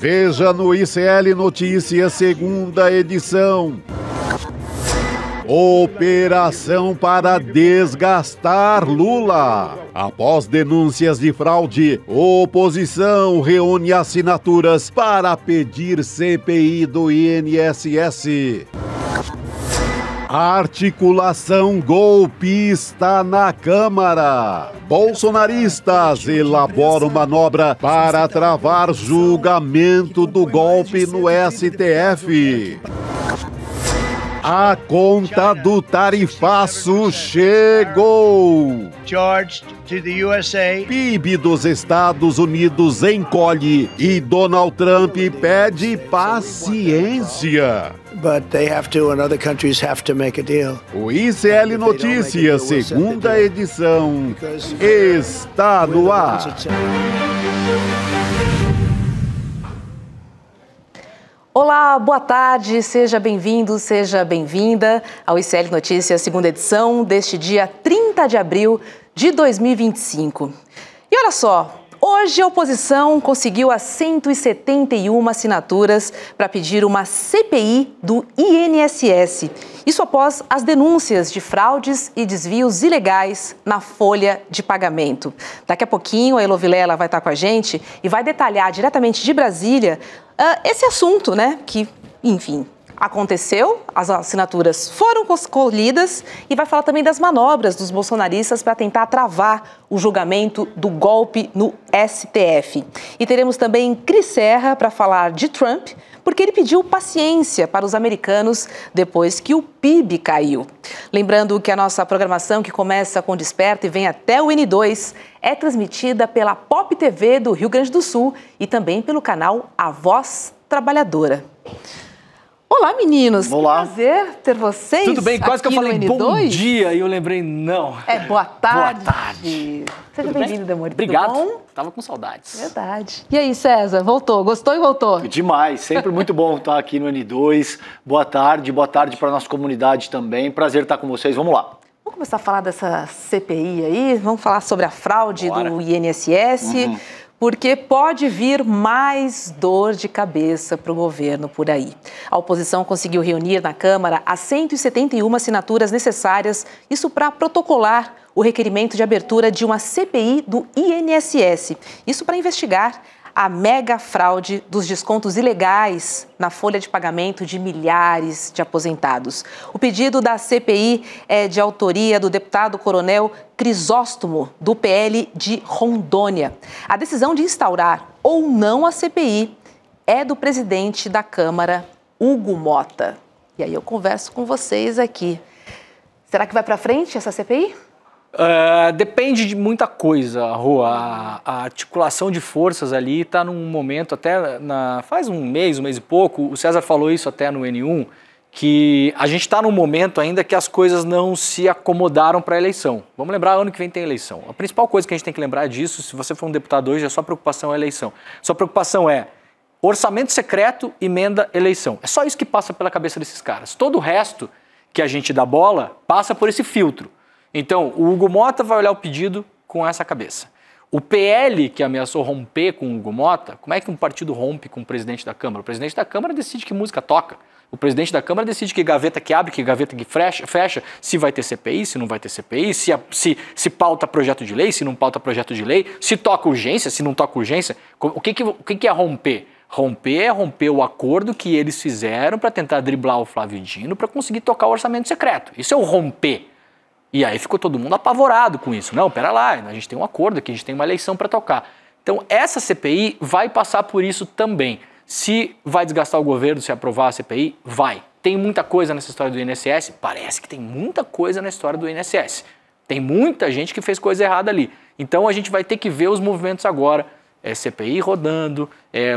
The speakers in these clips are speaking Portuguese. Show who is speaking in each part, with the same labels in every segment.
Speaker 1: Veja no ICL Notícias, segunda edição. Operação para desgastar Lula. Após denúncias de fraude, oposição reúne assinaturas para pedir CPI do INSS. Articulação golpista na Câmara. Bolsonaristas elaboram manobra para travar julgamento do golpe no STF. A conta do tarifaço chegou!
Speaker 2: Charged to the USA.
Speaker 1: PIB dos Estados Unidos encolhe e Donald Trump pede paciência.
Speaker 2: But they have to, and other countries have to make a deal.
Speaker 1: O ICL Notícias, segunda edição, está no ar.
Speaker 3: Olá, boa tarde, seja bem-vindo, seja bem-vinda ao ICL Notícias, segunda edição, deste dia 30 de abril de 2025. E olha só, hoje a oposição conseguiu as 171 assinaturas para pedir uma CPI do INSS. Isso após as denúncias de fraudes e desvios ilegais na folha de pagamento. Daqui a pouquinho a Elo Vilela vai estar com a gente e vai detalhar diretamente de Brasília esse assunto, né, que, enfim, aconteceu, as assinaturas foram colhidas e vai falar também das manobras dos bolsonaristas para tentar travar o julgamento do golpe no STF. E teremos também Cris Serra para falar de Trump, porque ele pediu paciência para os americanos depois que o PIB caiu. Lembrando que a nossa programação, que começa com Desperta e vem até o N2, é transmitida pela Pop TV do Rio Grande do Sul e também pelo canal A Voz Trabalhadora. Olá, meninos.
Speaker 4: Olá.
Speaker 3: Que prazer ter vocês.
Speaker 4: Tudo bem? Quase que eu falei bom dia e eu lembrei, não.
Speaker 3: Boa tarde.
Speaker 4: Boa tarde.
Speaker 3: Seja bem-vindo, Demore.
Speaker 4: Obrigado.
Speaker 3: Tudo bom?
Speaker 4: Tava com saudades.
Speaker 3: Verdade. E aí, César? Voltou? Gostou e voltou?
Speaker 4: Demais. Sempre muito bom estar aqui no N2. Boa tarde para a nossa comunidade também. Prazer estar com vocês. Vamos lá.
Speaker 3: Vamos começar a falar dessa CPI aí. Vamos falar sobre a fraude do INSS. Porque pode vir mais dor de cabeça para o governo por aí. A oposição conseguiu reunir na Câmara as 171 assinaturas necessárias, isso para protocolar o requerimento de abertura de uma CPI do INSS. Isso para investigar a mega fraude dos descontos ilegais na folha de pagamento de milhares de aposentados. O pedido da CPI é de autoria do deputado coronel Crisóstomo, do PL de Rondônia. A decisão de instaurar ou não a CPI é do presidente da Câmara, Hugo Motta. E aí eu converso com vocês aqui. Será que vai para frente essa CPI?
Speaker 4: Depende de muita coisa, Rô. A articulação de forças ali está num momento até, faz um mês e pouco, o César falou isso até no N1, que a gente está num momento ainda que as coisas não se acomodaram para a eleição. Vamos lembrar, ano que vem tem eleição. A principal coisa que a gente tem que lembrar disso, se você for um deputado hoje, a sua preocupação é a eleição. Sua preocupação é orçamento secreto, emenda, eleição. É só isso que passa pela cabeça desses caras. Todo o resto que a gente dá bola passa por esse filtro. Então, o Hugo Motta vai olhar o pedido com essa cabeça. O PL, que ameaçou romper com o Hugo Motta, como é que um partido rompe com o presidente da Câmara? O presidente da Câmara decide que música toca. O presidente da Câmara decide que gaveta que abre, que gaveta que fecha, se vai ter CPI, se não vai ter CPI, se pauta projeto de lei, se não pauta projeto de lei, se toca urgência, se não toca urgência. O que é romper? Romper é romper o acordo que eles fizeram para tentar driblar o Flávio Dino para conseguir tocar o orçamento secreto. Isso é o romper. E aí ficou todo mundo apavorado com isso. Não, pera lá, a gente tem um acordo aqui, a gente tem uma eleição para tocar. Então, essa CPI vai passar por isso também. Se vai desgastar o governo, se aprovar a CPI, vai. Tem muita coisa nessa história do INSS? Parece que tem muita coisa na história do INSS. Tem muita gente que fez coisa errada ali. Então, a gente vai ter que ver os movimentos agora. CPI rodando,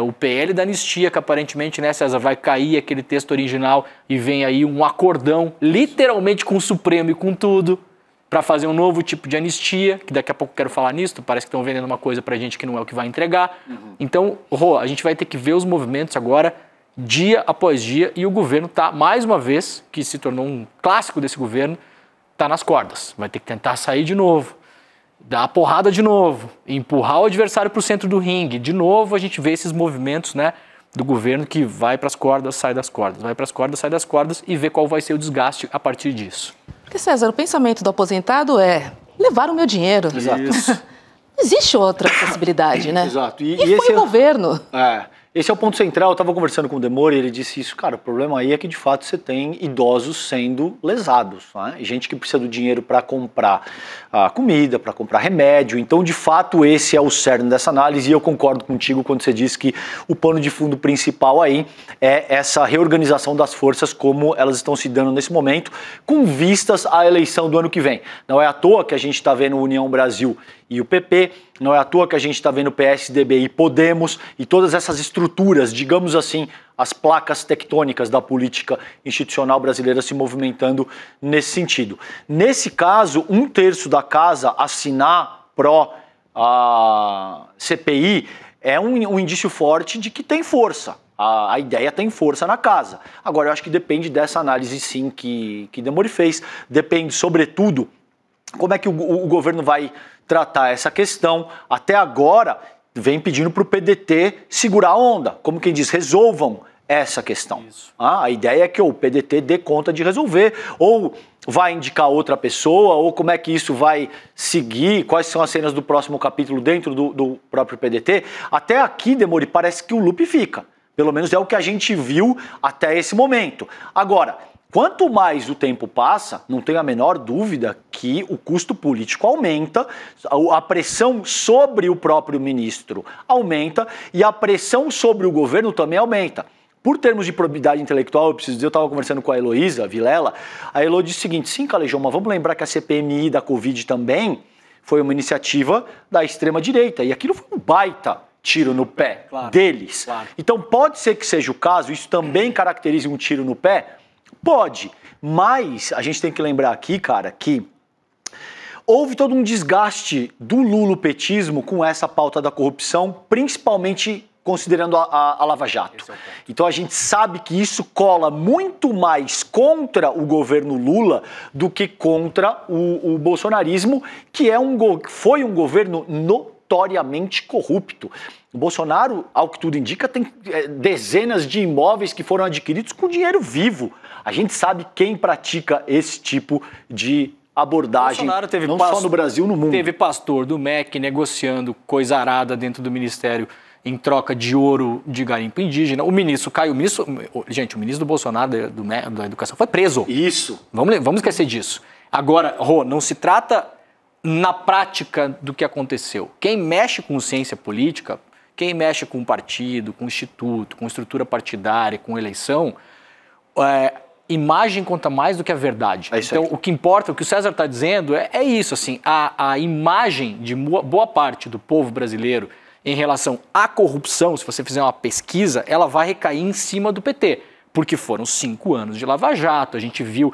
Speaker 4: o PL da anistia, que aparentemente, né, César, vai cair aquele texto original e vem aí um acordão, literalmente com o Supremo e com tudo, para fazer um novo tipo de anistia, que daqui a pouco eu quero falar nisso, parece que estão vendendo uma coisa pra gente que não é o que vai entregar. Então, Rô, a gente vai ter que ver os movimentos agora, dia após dia, e o governo tá, mais uma vez, que se tornou um clássico desse governo, tá nas cordas. Vai ter que tentar sair de novo, dar a porrada de novo, empurrar o adversário para o centro do ringue. De novo a gente vê esses movimentos, né, do governo que vai para as cordas, sai das cordas, vai para as cordas, sai das cordas e vê qual vai ser o desgaste a partir disso.
Speaker 3: Porque, César, o pensamento do aposentado é levar o meu dinheiro.
Speaker 4: Exato.
Speaker 3: Não existe outra possibilidade, né?
Speaker 5: Exato.
Speaker 3: E foi o governo.
Speaker 5: Esse é o ponto central. Eu estava conversando com o Demore e ele disse isso. Cara, o problema aí é que, de fato, você tem idosos sendo lesados. Né? Gente que precisa do dinheiro para comprar comida, para comprar remédio. Então, de fato, esse é o cerne dessa análise. E eu concordo contigo quando você diz que o pano de fundo principal aí é essa reorganização das forças como elas estão se dando nesse momento, com vistas à eleição do ano que vem. Não é à toa que a gente está vendo União Brasil e o PP, não é à toa que a gente está vendo PSDB e Podemos e todas essas estruturas, digamos assim, as placas tectônicas da política institucional brasileira se movimentando nesse sentido. Nesse caso, 1/3 da casa assinar pró-CPI é um indício forte de que tem força. A ideia tem força na casa. Agora, eu acho que depende dessa análise, sim, que Demore fez. Depende, sobretudo, como é que o governo vai tratar essa questão. Até agora, vem pedindo para o PDT segurar a onda. Como quem diz, resolvam essa questão. A ideia é que o PDT dê conta de resolver, ou vai indicar outra pessoa, ou como é que isso vai seguir, quais são as cenas do próximo capítulo dentro do próprio PDT. Até aqui, Demore, parece que o loop fica. Pelo menos é o que a gente viu até esse momento. Agora, quanto mais o tempo passa, não tenho a menor dúvida que o custo político aumenta, a pressão sobre o próprio ministro aumenta e a pressão sobre o governo também aumenta. Por termos de probidade intelectual, eu preciso dizer, eu estava conversando com a Heloísa Vilela, a Elo disse o seguinte: sim, Calejão, mas vamos lembrar que a CPMI da Covid também foi uma iniciativa da extrema-direita, e aquilo foi um baita tiro no pé deles. Claro. Então pode ser que seja o caso, isso também caracteriza um tiro no pé? Pode, mas a gente tem que lembrar aqui, cara, que houve todo um desgaste do lulopetismo com essa pauta da corrupção, principalmente considerando a Lava Jato. Então a gente sabe que isso cola muito mais contra o governo Lula do que contra o bolsonarismo, que foi um governo notoriamente corrupto. O Bolsonaro, ao que tudo indica, tem dezenas de imóveis que foram adquiridos com dinheiro vivo. A gente sabe quem pratica esse tipo de abordagem, não só no Brasil, no mundo.
Speaker 4: Teve pastor do MEC negociando coisa arada dentro do Ministério em troca de ouro de garimpo indígena. O ministro gente, o ministro do Bolsonaro da Educação foi preso.
Speaker 5: Isso.
Speaker 4: Vamos esquecer disso. Agora, Rô, não se trata na prática do que aconteceu. Quem mexe com ciência política, quem mexe com partido, com instituto, com estrutura partidária, com eleição, imagem conta mais do que a verdade. Então, o que importa, o que o César está dizendo é isso, assim, a imagem de boa parte do povo brasileiro em relação à corrupção, se você fizer uma pesquisa, ela vai recair em cima do PT, porque foram 5 anos de Lava Jato, a gente viu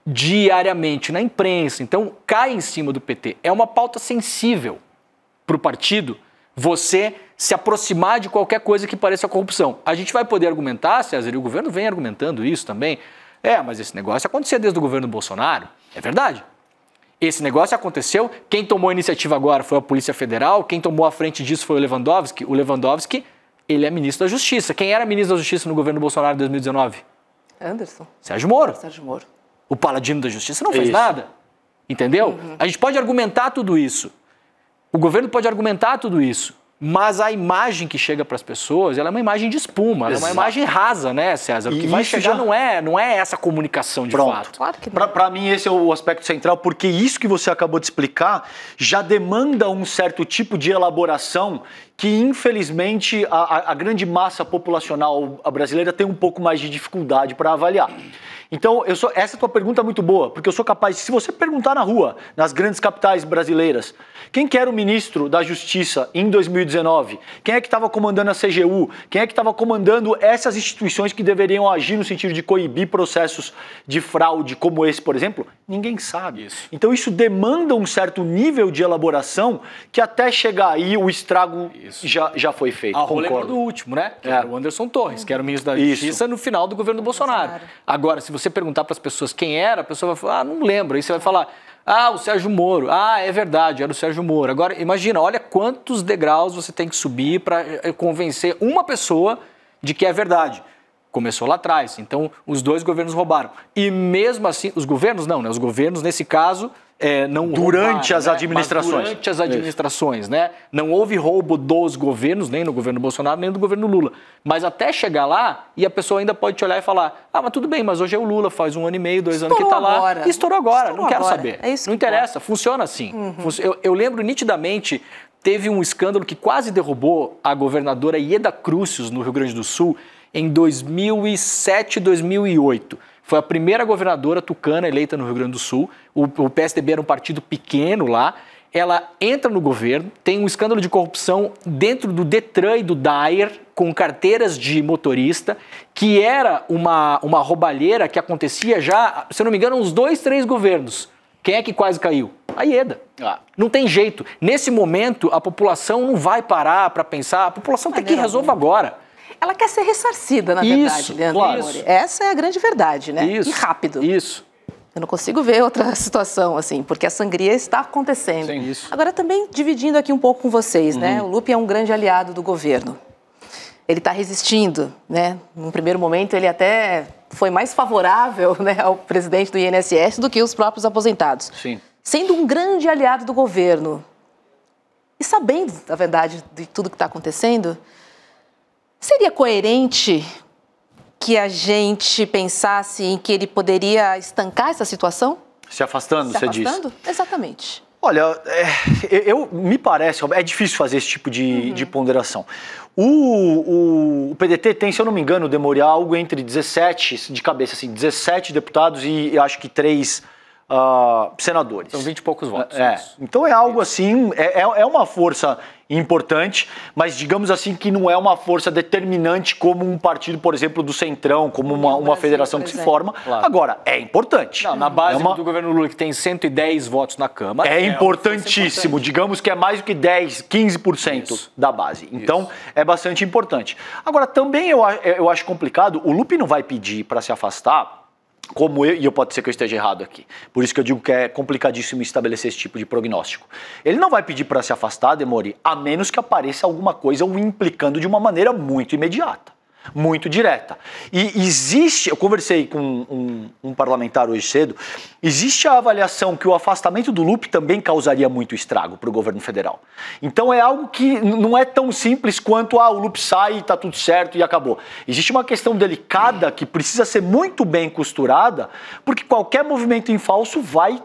Speaker 4: diariamente na imprensa, então cai em cima do PT. É uma pauta sensível para o partido você se aproximar de qualquer coisa que pareça corrupção. A gente vai poder argumentar, César, e o governo vem argumentando isso também, mas esse negócio acontecia desde o governo Bolsonaro, é verdade. Esse negócio aconteceu, quem tomou a iniciativa agora foi a Polícia Federal, quem tomou a frente disso foi o Lewandowski. O Lewandowski, ele é ministro da Justiça. Quem era ministro da Justiça no governo Bolsonaro em 2019?
Speaker 3: Anderson.
Speaker 4: Sérgio Moro.
Speaker 3: Sérgio Moro.
Speaker 4: O paladino da Justiça não fez nada, entendeu? A gente pode argumentar tudo isso, o governo pode argumentar tudo isso, mas a imagem que chega para as pessoas, ela é uma imagem de espuma, ela é uma imagem rasa, né, César? O que vai chegar não é essa comunicação de fato.
Speaker 3: Claro que não.
Speaker 5: Para mim esse é o aspecto central, porque isso que você acabou de explicar já demanda um certo tipo de elaboração que, infelizmente, a grande massa populacional brasileira tem um pouco mais de dificuldade para avaliar. Então, essa tua pergunta é muito boa, porque eu sou capaz, se você perguntar na rua, nas grandes capitais brasileiras, quem que era o ministro da Justiça em 2019? Quem é que estava comandando a CGU? Quem é que estava comandando essas instituições que deveriam agir no sentido de coibir processos de fraude como esse, por exemplo? Ninguém sabe.
Speaker 4: Isso.
Speaker 5: Então, isso demanda um certo nível de elaboração que até chegar aí o estrago já foi feito.
Speaker 4: Lembra do último, né? Que era o Anderson Torres, que era o ministro da Justiça no final do governo do Bolsonaro. Agora, se você perguntar para as pessoas quem era, a pessoa vai falar, não lembro. Aí você vai falar, o Sérgio Moro. É verdade, era o Sérgio Moro. Agora, imagina, olha quantos degraus você tem que subir para convencer uma pessoa de que é verdade. Começou lá atrás, então os dois governos roubaram. E mesmo assim, os governos não, né? Os governos, nesse caso, não
Speaker 5: durante
Speaker 4: roubaram,
Speaker 5: as
Speaker 4: né?
Speaker 5: administrações.
Speaker 4: Mas durante as administrações, né? Não houve roubo dos governos, nem no governo Bolsonaro, nem do governo Lula. Mas até chegar lá, e a pessoa ainda pode te olhar e falar, mas tudo bem, mas hoje é o Lula, faz 1 ano e meio, 2 anos que está lá.
Speaker 3: Agora.
Speaker 4: Estourou agora, não quero
Speaker 3: agora.
Speaker 4: saber.
Speaker 3: É isso
Speaker 4: não
Speaker 3: que
Speaker 4: interessa, funciona assim. Eu lembro nitidamente, teve um escândalo que quase derrubou a governadora Ieda Crucius, no Rio Grande do Sul, em 2007, 2008. Foi a primeira governadora tucana eleita no Rio Grande do Sul. O PSDB era um partido pequeno lá. Ela entra no governo, tem um escândalo de corrupção dentro do Detran e do DAER, com carteiras de motorista, que era uma roubalheira que acontecia já, se eu não me engano, uns 2, 3 governos. Quem é que quase caiu? A Ieda. Não tem jeito. Nesse momento, a população não vai parar para pensar, a população tem que resolver agora.
Speaker 3: Ela quer ser ressarcida, na verdade, Leandro.
Speaker 4: Claro.
Speaker 3: Essa é a grande verdade, né?
Speaker 4: Isso,
Speaker 3: e rápido.
Speaker 4: Isso.
Speaker 3: Eu não consigo ver outra situação assim, porque a sangria está acontecendo.
Speaker 4: Sim, isso.
Speaker 3: Agora, também dividindo aqui um pouco com vocês, né? O Lupe é um grande aliado do governo. Ele está resistindo, né? Num primeiro momento, ele até foi mais favorável, né, ao presidente do INSS do que os próprios aposentados.
Speaker 5: Sim.
Speaker 3: Sendo um grande aliado do governo e sabendo, na verdade, de tudo que está acontecendo, seria coerente que a gente pensasse em que ele poderia estancar essa situação?
Speaker 5: Se afastando, você diz.
Speaker 3: Exatamente.
Speaker 5: Olha, me parece, é difícil fazer esse tipo de ponderação. O PDT tem, se eu não me engano, Demore, algo entre 17, de cabeça, assim, 17 deputados e acho que 3 senadores.
Speaker 4: São 20 e poucos votos.
Speaker 5: Então é algo assim, é uma força importante, mas digamos assim que não é uma força determinante como um partido, por exemplo, do Centrão, como uma federação que se forma. Claro. Agora, é importante.
Speaker 4: Não, na base do governo Lula, que tem 110 votos na Câmara.
Speaker 5: É importantíssimo, digamos que é mais do que 10, 15% Isso. da base. Então, Isso. é bastante importante. Agora, também eu acho complicado, o Lupe não vai pedir para se afastar, como e eu pode ser que eu esteja errado aqui, por isso que eu digo que é complicadíssimo estabelecer esse tipo de prognóstico. Ele não vai pedir para se afastar, Demore, a menos que apareça alguma coisa o implicando de uma maneira muito imediata, muito direta. E existe, eu conversei com um parlamentar hoje cedo, existe a avaliação que o afastamento do Lupe também causaria muito estrago para o governo federal. Então é algo que não é tão simples quanto o Lupe sai e está tudo certo e acabou. Existe uma questão delicada que precisa ser muito bem costurada, porque qualquer movimento em falso vai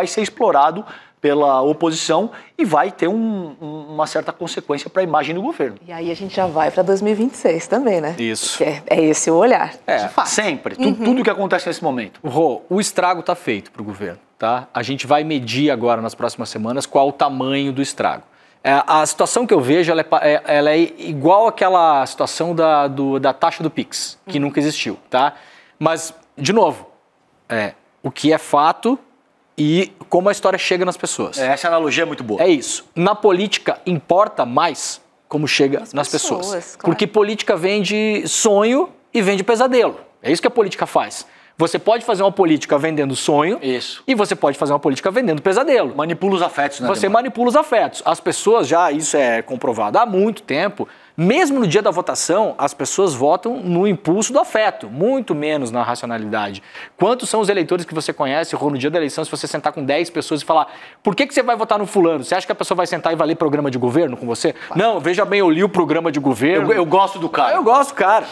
Speaker 5: ser explorado pela oposição e vai ter uma certa consequência para a imagem do governo.
Speaker 3: E aí a gente já vai para 2026 também, né?
Speaker 4: Isso.
Speaker 3: Que é esse o olhar, de fato.
Speaker 5: Sempre. Tudo que acontece nesse momento.
Speaker 4: Rô, o estrago está feito para o governo, tá? A gente vai medir agora, nas próximas semanas, qual o tamanho do estrago. A situação que eu vejo, ela é igual àquela situação da taxa do PIX, que nunca existiu, tá? Mas, de novo, o que é fato e como a história chega nas pessoas.
Speaker 5: Essa analogia é muito boa.
Speaker 4: É isso. Na política, importa mais como chega nas pessoas. Claro. Porque política vende sonho e vende pesadelo. É isso que a política faz. Você pode fazer uma política vendendo sonho.
Speaker 5: Isso.
Speaker 4: E você pode fazer uma política vendendo pesadelo.
Speaker 5: Manipula os afetos, né?
Speaker 4: Você manipula os afetos. As pessoas isso é comprovado há muito tempo. Mesmo no dia da votação, as pessoas votam no impulso do afeto, muito menos na racionalidade. Quantos são os eleitores que você conhece, ou no dia da eleição, se você sentar com 10 pessoas e falar, por que você vai votar no fulano? Você acha que a pessoa vai sentar e vai ler programa de governo com você? Claro. Não, veja bem, eu li o programa de governo.
Speaker 5: Eu gosto do cara.
Speaker 4: Eu gosto do cara.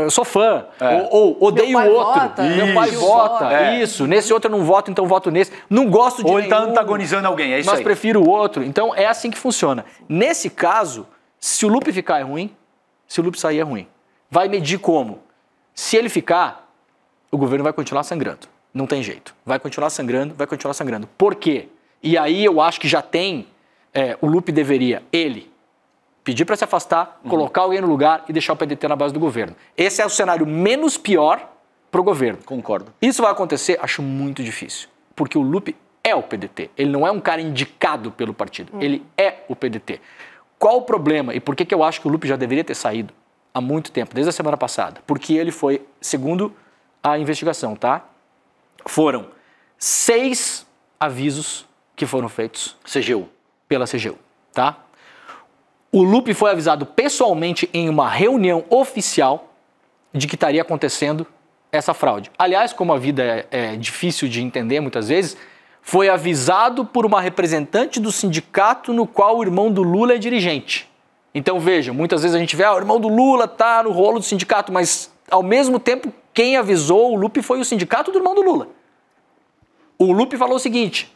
Speaker 4: Eu sou fã. Ou odeio o outro.
Speaker 3: Vota.
Speaker 4: Meu pai vota. Isso. Nesse outro eu não voto, então voto nesse. Não gosto de
Speaker 5: Ou ele está antagonizando alguém, é isso
Speaker 4: mas
Speaker 5: aí.
Speaker 4: Mas prefiro o outro. Então é assim que funciona. Nesse caso, se o Lupe ficar é ruim, se o Lupe sair é ruim. Vai medir como? Se ele ficar, o governo vai continuar sangrando. Não tem jeito. Vai continuar sangrando, vai continuar sangrando. Por quê? E aí eu acho que já tem, o Lupe deveria, ele, pedir para se afastar, colocar alguém no lugar e deixar o PDT na base do governo. Esse é o cenário menos pior para o governo.
Speaker 5: Concordo.
Speaker 4: Isso vai acontecer? Acho muito difícil. Porque o Lupe é o PDT. Ele não é um cara indicado pelo partido. Ele é o PDT. Qual o problema e por que eu acho que o Lupe já deveria ter saído há muito tempo, desde a semana passada? Porque ele foi, segundo a investigação, tá? Foram 6 avisos que foram feitos
Speaker 5: CGU.
Speaker 4: pela CGU, tá? O Lupe foi avisado pessoalmente em uma reunião oficial de que estaria acontecendo essa fraude. Aliás, como a vida é difícil de entender muitas vezes, foi avisado por uma representante do sindicato no qual o irmão do Lula é dirigente. Então veja, muitas vezes a gente vê, o irmão do Lula está no rolo do sindicato, mas ao mesmo tempo quem avisou o Lupe foi o sindicato do irmão do Lula. O Lupe falou o seguinte,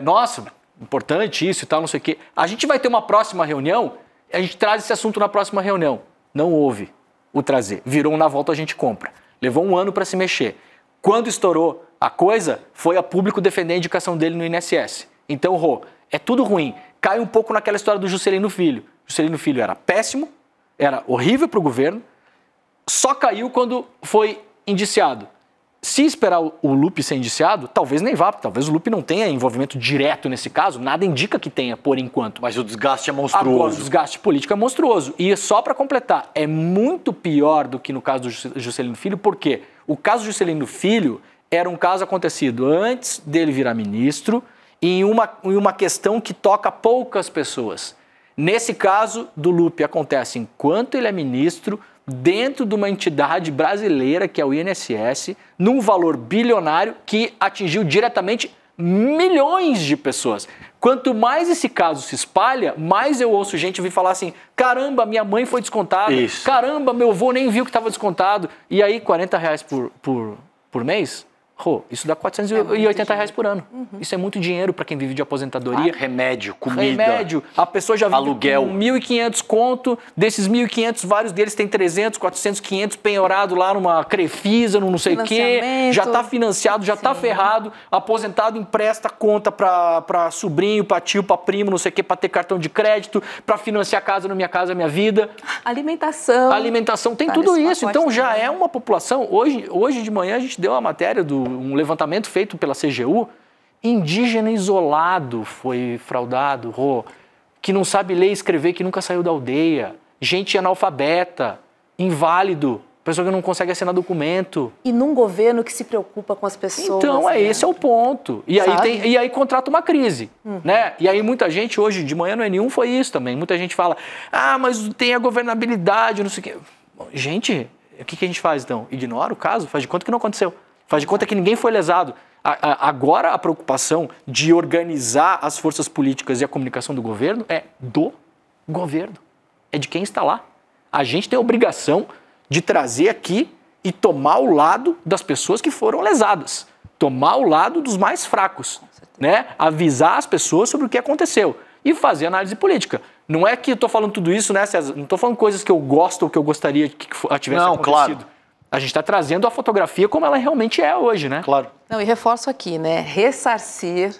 Speaker 4: nossa, importante isso e tal, não sei o quê. A gente vai ter uma próxima reunião, a gente traz esse assunto na próxima reunião. Não houve o trazer. Virou um na volta a gente compra. Levou um ano para se mexer. Quando estourou a coisa, foi a público defender a indicação dele no INSS. Então, Rô, é tudo ruim. Cai um pouco naquela história do Juscelino Filho. Juscelino Filho era péssimo, era horrível para o governo, só caiu quando foi indiciado. Se esperar o Lupe ser indiciado, talvez nem vá, talvez o Lupe não tenha envolvimento direto nesse caso, nada indica que tenha, por enquanto.
Speaker 5: Mas o desgaste é monstruoso.
Speaker 4: Agora, o desgaste político é monstruoso. E só para completar, é muito pior do que no caso do Juscelino Filho, porque o caso do Juscelino Filho era um caso acontecido antes dele virar ministro e em uma questão que toca poucas pessoas. Nesse caso do Lupe acontece enquanto ele é ministro, dentro de uma entidade brasileira, que é o INSS, num valor bilionário que atingiu diretamente milhões de pessoas. Quanto mais esse caso se espalha, mais eu ouço gente vir falar assim, caramba, minha mãe foi descontada, caramba, meu avô nem viu que estava descontado. E aí, R$40 por mês? Isso dá R$480 por ano. Isso é muito dinheiro para quem vive de aposentadoria.
Speaker 5: Remédio, comida.
Speaker 4: Remédio. A pessoa já vive
Speaker 5: aluguel.
Speaker 4: Com 1.500 conto. Desses 1.500, vários deles têm 300, 400, 500 penhorado lá numa Crefisa, não sei o quê. Já está financiado, já está ferrado. Aposentado empresta conta para sobrinho, para tio, para primo, não sei o quê, para ter cartão de crédito, para financiar casa no Minha Casa Minha Vida.
Speaker 3: Alimentação.
Speaker 4: Tem tudo isso. Então já é uma população. Hoje de manhã a gente deu a matéria um levantamento feito pela CGU, indígena isolado foi fraudado, que não sabe ler e escrever, que nunca saiu da aldeia, gente analfabeta, inválido, pessoa que não consegue assinar documento.
Speaker 3: E num governo que se preocupa com as pessoas.
Speaker 4: Então, esse é o ponto. E aí contrata uma crise, né? E aí muita gente, hoje de manhã no N1 foi isso também, muita gente fala, mas tem a governabilidade, não sei o quê. Gente, o que a gente faz então? Ignora o caso? Faz de conta que não aconteceu. Faz de conta que ninguém foi lesado. Agora a preocupação de organizar as forças políticas e a comunicação do governo é do governo. É de quem está lá. A gente tem a obrigação de trazer aqui e tomar o lado das pessoas que foram lesadas. Tomar o lado dos mais fracos. Né? Avisar as pessoas sobre o que aconteceu. E fazer análise política. Não é que eu estou falando tudo isso, né, César? Não estou falando coisas que eu gosto ou que eu gostaria que tivesse acontecido. Claro. A gente está trazendo a fotografia como ela realmente é hoje, né?
Speaker 5: Claro.
Speaker 3: E reforço aqui, né? Ressarcir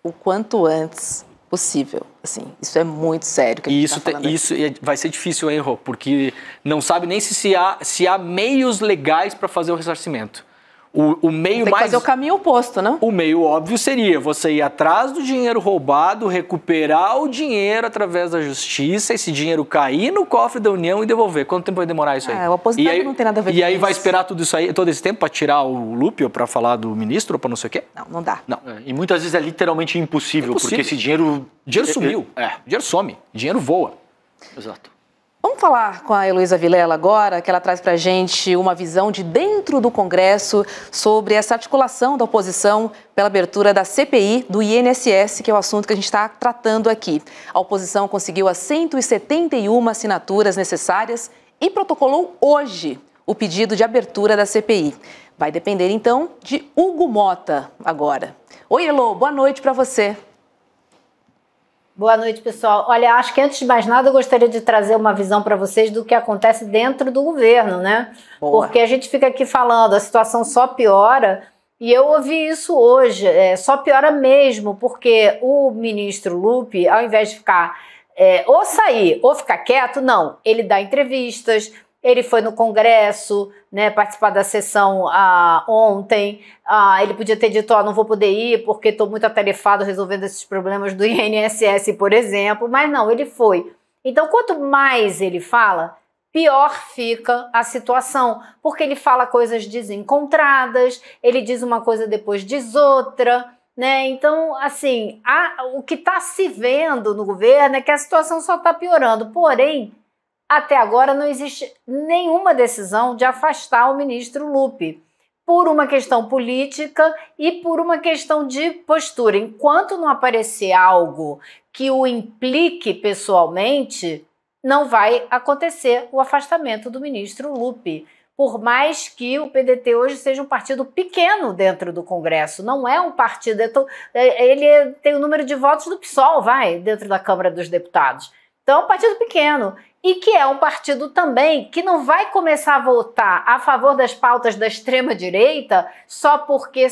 Speaker 3: o quanto antes possível. Assim, isso é muito sério que a gente tá falando
Speaker 4: isso vai ser difícil, hein, Rô? Porque não sabe nem se há meios legais para fazer o ressarcimento. O meio
Speaker 3: tem que fazer o caminho oposto, né?
Speaker 4: O meio óbvio seria você ir atrás do dinheiro roubado, recuperar o dinheiro através da justiça, esse dinheiro cair no cofre da União e devolver. Quanto tempo vai demorar isso aí?
Speaker 3: O aposentado não tem nada a ver com isso.
Speaker 4: E aí vai esperar tudo isso aí, todo esse tempo para tirar o Lupe ou para falar do ministro ou para não sei o quê?
Speaker 3: Não dá.
Speaker 4: Não.
Speaker 5: E muitas vezes é literalmente impossível. Porque esse dinheiro...
Speaker 4: Dinheiro sumiu. Dinheiro some. Dinheiro voa.
Speaker 5: Exato.
Speaker 3: Vamos falar com a Heloísa Vilela agora, que ela traz para a gente uma visão de dentro do Congresso sobre essa articulação da oposição pela abertura da CPI do INSS, que é o assunto que a gente está tratando aqui. A oposição conseguiu as 171 assinaturas necessárias e protocolou hoje o pedido de abertura da CPI. Vai depender, então, de Hugo Mota agora. Oi, Elô, boa noite para você.
Speaker 6: Boa noite, pessoal. Olha, acho que antes de mais nada eu gostaria de trazer uma visão para vocês do que acontece dentro do governo, né? Boa. Porque a gente fica aqui falando, a situação só piora, e eu ouvi isso hoje, só piora mesmo, porque o ministro Lupe, ao invés de ficar ou sair ou ficar quieto, não, ele dá entrevistas. Ele foi no Congresso, né, participar da sessão ontem. Ele podia ter dito, não vou poder ir porque estou muito atarefado resolvendo esses problemas do INSS, por exemplo. Mas não, ele foi. Então, quanto mais ele fala, pior fica a situação. Porque ele fala coisas desencontradas, ele diz uma coisa depois diz outra, né? Então, assim, o que está se vendo no governo é que a situação só está piorando. Porém, até agora não existe nenhuma decisão de afastar o ministro Lupi, por uma questão política e por uma questão de postura. Enquanto não aparecer algo que o implique pessoalmente, não vai acontecer o afastamento do ministro Lupi. Por mais que o PDT hoje seja um partido pequeno dentro do Congresso, não é um partido, ele tem o número de votos do PSOL, dentro da Câmara dos Deputados. Então é um partido pequeno e que é um partido também que não vai começar a votar a favor das pautas da extrema-direita só porque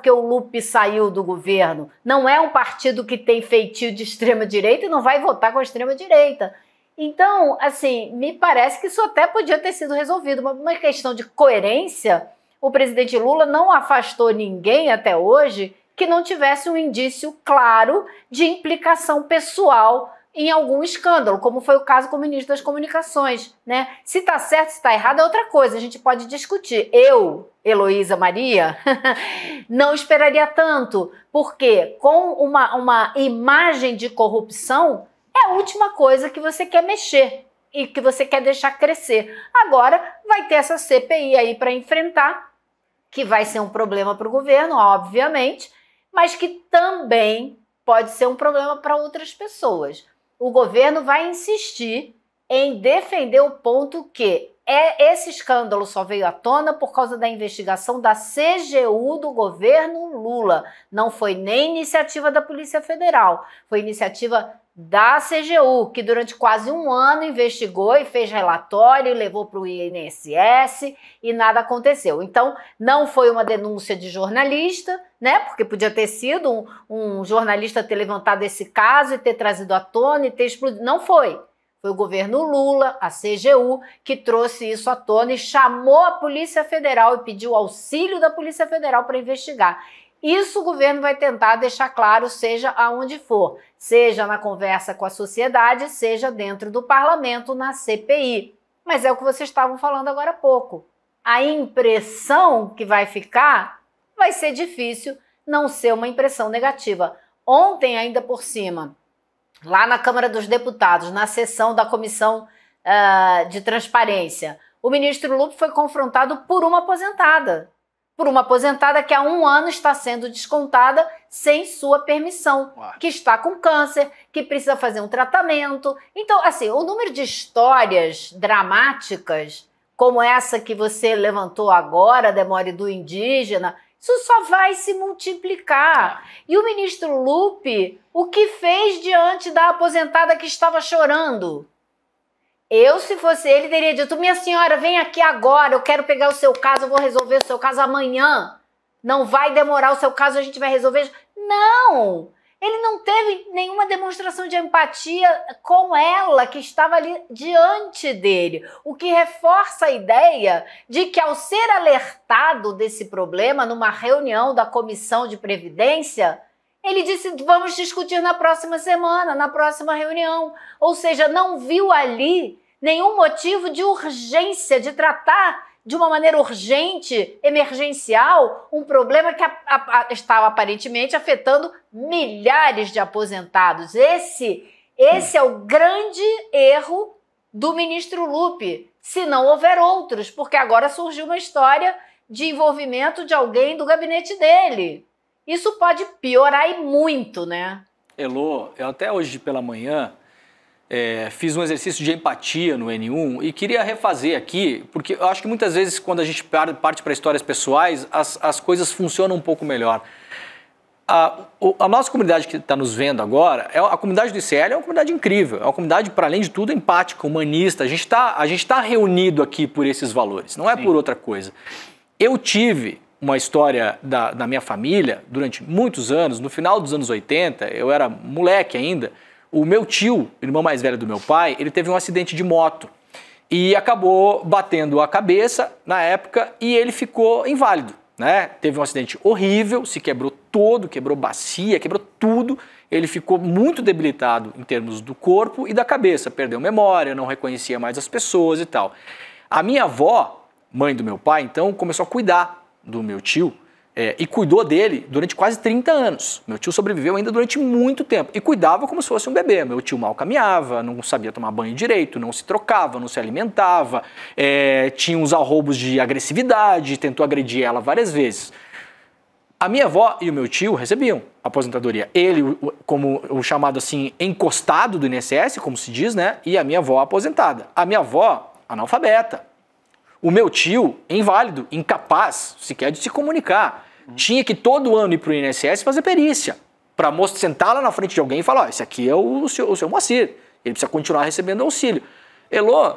Speaker 6: o Lupi saiu do governo. Não é um partido que tem feitio de extrema-direita e não vai votar com a extrema-direita. Então, assim, me parece que isso até podia ter sido resolvido. Uma questão de coerência, o presidente Lula não afastou ninguém até hoje que não tivesse um indício claro de implicação pessoal em algum escândalo, como foi o caso com o ministro das Comunicações, né? Se está certo, se está errado é outra coisa, a gente pode discutir. Eu, Heloísa Maria, não esperaria tanto, porque com uma imagem de corrupção é a última coisa que você quer mexer e que você quer deixar crescer. Agora vai ter essa CPI aí para enfrentar, que vai ser um problema para o governo, obviamente, mas que também pode ser um problema para outras pessoas. O governo vai insistir em defender o ponto que esse escândalo só veio à tona por causa da investigação da CGU do governo Lula. Não foi nem iniciativa da Polícia Federal, foi iniciativa da CGU, que durante quase um ano investigou e fez relatório, levou para o INSS e nada aconteceu. Então, não foi uma denúncia de jornalista, né? Porque podia ter sido um jornalista ter levantado esse caso e ter trazido à tona e ter explodido. Não foi. Foi o governo Lula, a CGU, que trouxe isso à tona e chamou a Polícia Federal e pediu auxílio da Polícia Federal para investigar. Isso o governo vai tentar deixar claro, seja aonde for, seja na conversa com a sociedade, seja dentro do parlamento, na CPI. Mas é o que vocês estavam falando agora há pouco. A impressão que vai ficar vai ser difícil não ser uma impressão negativa. Ontem, ainda por cima, lá na Câmara dos Deputados, na sessão da Comissão de Transparência, o ministro Lupi foi confrontado por uma aposentada que há 1 ano está sendo descontada sem sua permissão, que está com câncer, que precisa fazer um tratamento. Então, assim, o número de histórias dramáticas, como essa que você levantou agora, Demore, do indígena, isso só vai se multiplicar. E o ministro Lupi, o que fez diante da aposentada que estava chorando? Eu, se fosse ele, teria dito: minha senhora, vem aqui agora, eu quero pegar o seu caso, eu vou resolver o seu caso amanhã. Não vai demorar o seu caso, a gente vai resolver. Não! Ele não teve nenhuma demonstração de empatia com ela, que estava ali diante dele. O que reforça a ideia de que, ao ser alertado desse problema numa reunião da Comissão de Previdência, ele disse: vamos discutir na próxima semana, na próxima reunião. Ou seja, não viu ali nenhum motivo de urgência, de tratar de uma maneira urgente, emergencial, um problema que estava aparentemente afetando milhares de aposentados. Esse é o grande erro do ministro Lupi, se não houver outros, porque agora surgiu uma história de envolvimento de alguém do gabinete dele. Isso pode piorar e muito, né?
Speaker 4: Elô, eu até hoje pela manhã fiz um exercício de empatia no N1 e queria refazer aqui, porque eu acho que muitas vezes quando a gente parte para histórias pessoais, as coisas funcionam um pouco melhor. A nossa comunidade que está nos vendo agora, a comunidade do ICL é uma comunidade incrível, é uma comunidade, para além de tudo, empática, humanista. A gente tá reunido aqui por esses valores, não é por outra coisa. Eu tive uma história da minha família durante muitos anos, no final dos anos 80, eu era moleque ainda. O meu tio, irmão mais velho do meu pai, ele teve um acidente de moto e acabou batendo a cabeça na época e ele ficou inválido, né? Teve um acidente horrível, se quebrou todo, quebrou bacia, quebrou tudo. Ele ficou muito debilitado em termos do corpo e da cabeça, perdeu memória, não reconhecia mais as pessoas e tal. A minha avó, mãe do meu pai, então, começou a cuidar do meu tio e cuidou dele durante quase 30 anos. Meu tio sobreviveu ainda durante muito tempo e cuidava como se fosse um bebê. Meu tio mal caminhava, não sabia tomar banho direito, não se trocava, não se alimentava, tinha uns arroubos de agressividade, tentou agredir ela várias vezes. A minha avó e o meu tio recebiam aposentadoria. Ele, como o chamado assim, encostado do INSS, como se diz, né? E a minha avó aposentada. A minha avó, analfabeta. O meu tio, inválido, incapaz sequer de se comunicar. Tinha que todo ano ir para o INSS fazer perícia. Para sentar lá na frente de alguém e falar, esse aqui é o seu Moacir. Ele precisa continuar recebendo auxílio. Elô,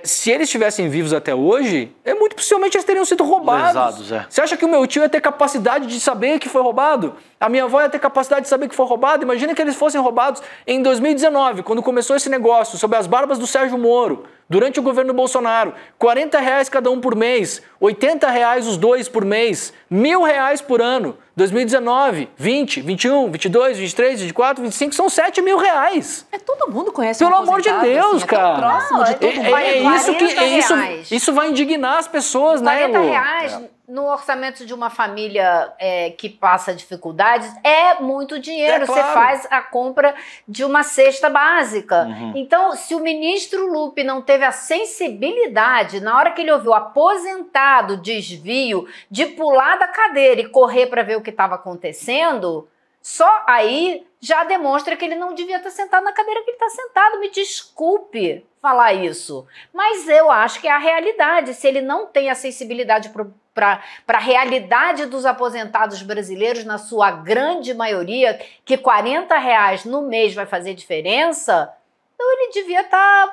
Speaker 4: se eles estivessem vivos até hoje, muito possivelmente eles teriam sido roubados.
Speaker 5: Lesados,
Speaker 4: Você acha que o meu tio ia ter capacidade de saber que foi roubado? A minha avó ia ter capacidade de saber que foi roubado? Imagina que eles fossem roubados em 2019, quando começou esse negócio, sob as barbas do Sérgio Moro, durante o governo Bolsonaro. R$40 cada um por mês, R$80 os dois por mês, R$1.000 por ano. 2019, 20, 21, 22, 23, 24, 25, são R$7.000.
Speaker 3: Todo mundo conhece
Speaker 4: Pelo amor de Deus,
Speaker 3: assim,
Speaker 4: cara.
Speaker 3: Próximo de todo mundo.
Speaker 4: Isso vai indignar as pessoas, né, Elô?
Speaker 6: R$40 no orçamento de uma família que passa dificuldades é muito dinheiro.
Speaker 4: Claro.
Speaker 6: Você faz a compra de uma cesta básica. Então, se o ministro Lupe não teve a sensibilidade, na hora que ele ouviu aposentado, desvio, de pular da cadeira e correr para ver o que estava acontecendo, só aí já demonstra que ele não devia estar sentado na cadeira que ele está sentado. Me desculpe falar isso, mas eu acho que é a realidade. Se ele não tem a sensibilidade para a realidade dos aposentados brasileiros, na sua grande maioria, que R$40 no mês vai fazer diferença, então ele devia estar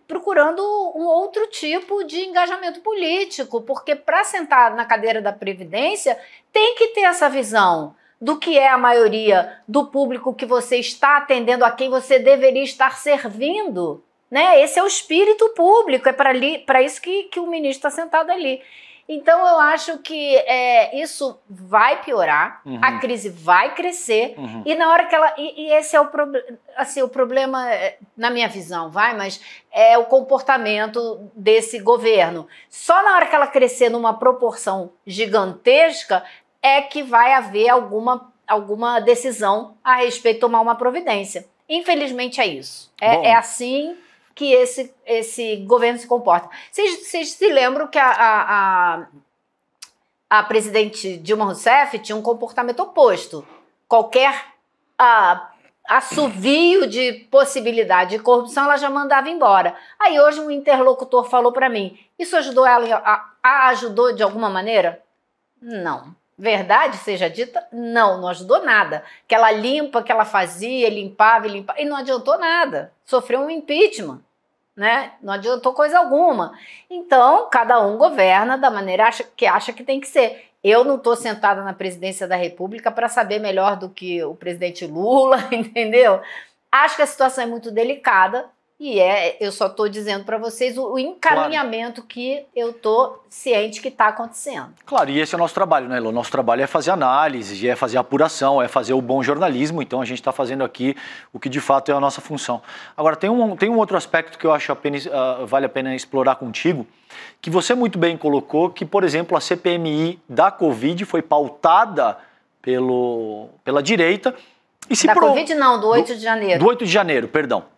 Speaker 6: procurando um outro tipo de engajamento político, porque para sentar na cadeira da Previdência tem que ter essa visão do que é a maioria do público que você está atendendo, a quem você deveria estar servindo, né? Esse é o espírito público, é para isso que o ministro está sentado ali. Então, eu acho que isso vai piorar, a crise vai crescer, e na hora que ela... E esse é o problema, na minha visão, mas é o comportamento desse governo. Só na hora que ela crescer numa proporção gigantesca é que vai haver alguma decisão a respeito de tomar uma providência. Infelizmente é isso. É assim que esse governo se comporta. Vocês se lembram que a presidente Dilma Rousseff tinha um comportamento oposto. Qualquer assovio de possibilidade de corrupção, ela já mandava embora. Aí hoje um interlocutor falou para mim, isso ajudou ela, ajudou de alguma maneira? Não. Verdade seja dita, não ajudou nada. Que ela limpa, que ela fazia, limpava, e não adiantou nada. Sofreu um impeachment, né? Não adiantou coisa alguma. Então, cada um governa da maneira que acha que tem que ser. Eu não estou sentada na presidência da República para saber melhor do que o presidente Lula, entendeu? Acho que a situação é muito delicada. E eu só estou dizendo para vocês o encaminhamento que eu estou ciente que está acontecendo.
Speaker 5: Claro, e esse é o nosso trabalho, né, Elô? Nosso trabalho é fazer análise, é fazer apuração, é fazer o bom jornalismo, então a gente está fazendo aqui o que de fato é a nossa função. Agora, tem um outro aspecto que eu acho vale a pena explorar contigo, que você muito bem colocou, que, por exemplo, a CPMI da Covid foi pautada pela direita. E
Speaker 6: Covid não, do 8 de janeiro.
Speaker 5: Do 8 de janeiro, perdão.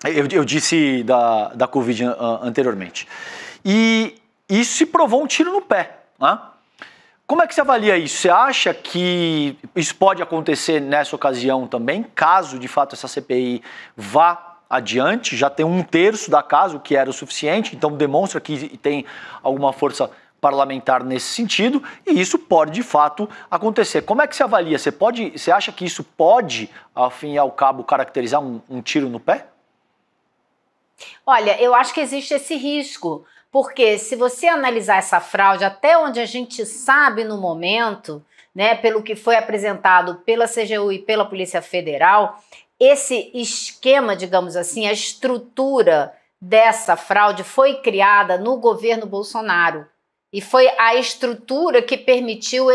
Speaker 5: Eu disse da Covid anteriormente. E isso se provou um tiro no pé. Né? Como é que você avalia isso? Você acha que isso pode acontecer nessa ocasião também, caso de fato essa CPI vá adiante? Já tem 1/3 da casa, o que era o suficiente, então demonstra que tem alguma força parlamentar nesse sentido, e isso pode de fato acontecer. Como é que você avalia? Você acha que isso pode, ao fim e ao cabo, caracterizar um tiro no pé?
Speaker 6: Olha, eu acho que existe esse risco, porque se você analisar essa fraude, até onde a gente sabe no momento, né, pelo que foi apresentado pela CGU e pela Polícia Federal, esse esquema, digamos assim, a estrutura dessa fraude foi criada no governo Bolsonaro. E foi a estrutura que permitiu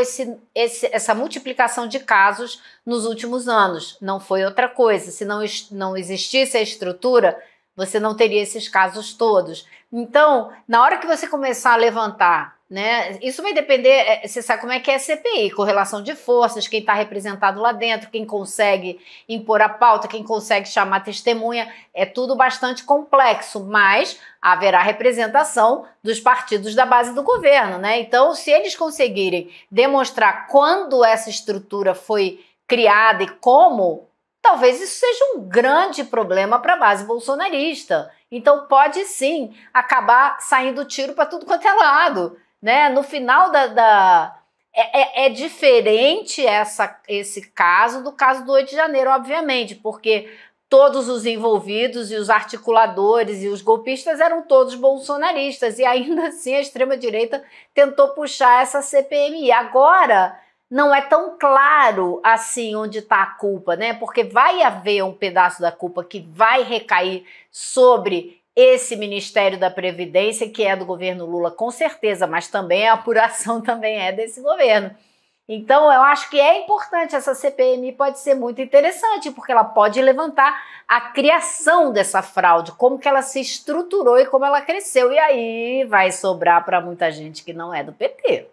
Speaker 6: essa multiplicação de casos nos últimos anos. Não foi outra coisa. Se não existisse a estrutura, você não teria esses casos todos. Então, na hora que você começar a levantar, né? Isso vai depender, você sabe como é que é a CPI, correlação de forças, quem está representado lá dentro, quem consegue impor a pauta, quem consegue chamar testemunha, é tudo bastante complexo, mas haverá representação dos partidos da base do governo, né? Então, se eles conseguirem demonstrar quando essa estrutura foi criada e como, talvez isso seja um grande problema para a base bolsonarista. Então, pode sim acabar saindo tiro para tudo quanto é lado. Né? No final é diferente esse caso do caso do 8 de janeiro, obviamente, porque todos os envolvidos e os articuladores e os golpistas eram todos bolsonaristas e ainda assim a extrema-direita tentou puxar essa CPMI. Agora não é tão claro assim onde está a culpa, né? Porque vai haver um pedaço da culpa que vai recair sobre esse Ministério da Previdência, que é do governo Lula, com certeza, mas também a apuração também é desse governo. Então, eu acho que é importante, essa CPMI pode ser muito interessante, porque ela pode levantar a criação dessa fraude, como que ela se estruturou e como ela cresceu. E aí vai sobrar para muita gente que não é do PT.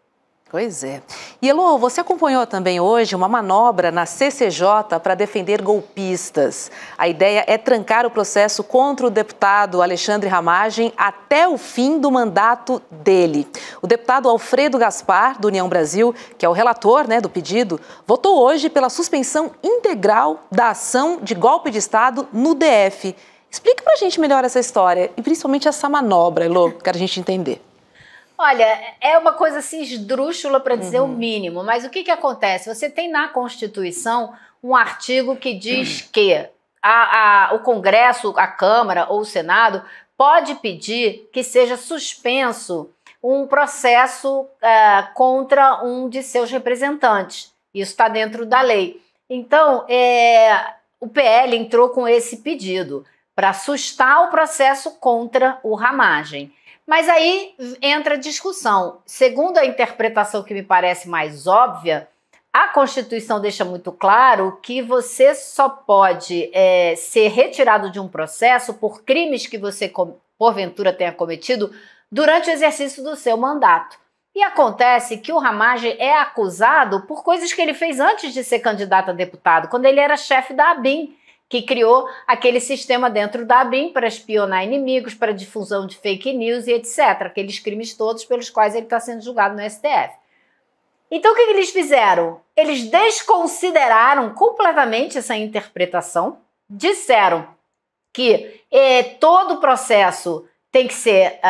Speaker 3: Pois é. E Elô, você acompanhou também hoje uma manobra na CCJ para defender golpistas. A ideia é trancar o processo contra o deputado Alexandre Ramagem até o fim do mandato dele. O deputado Alfredo Gaspar, do União Brasil, que é o relator, do pedido, votou hoje pela suspensão integral da ação de golpe de Estado no DF. Explique para a gente melhor essa história e principalmente essa manobra, Elô, para a gente entender.
Speaker 6: Olha, é uma coisa assim esdrúxula para dizer o mínimo, mas o que acontece? Você tem na Constituição um artigo que diz que o Congresso, a Câmara ou o Senado pode pedir que seja suspenso um processo contra um de seus representantes. Isso está dentro da lei. Então, o PL entrou com esse pedido para sustar o processo contra o Ramagem. Mas aí entra a discussão. Segundo a interpretação que me parece mais óbvia, a Constituição deixa muito claro que você só pode ser retirado de um processo por crimes que você, porventura, tenha cometido durante o exercício do seu mandato. E acontece que o Ramagem é acusado por coisas que ele fez antes de ser candidato a deputado, quando ele era chefe da ABIN, que criou aquele sistema dentro da ABIN para espionar inimigos, para difusão de fake news e etc. Aqueles crimes todos pelos quais ele está sendo julgado no STF. Então, o que eles fizeram? Eles desconsideraram completamente essa interpretação, disseram que todo o processo tem que ser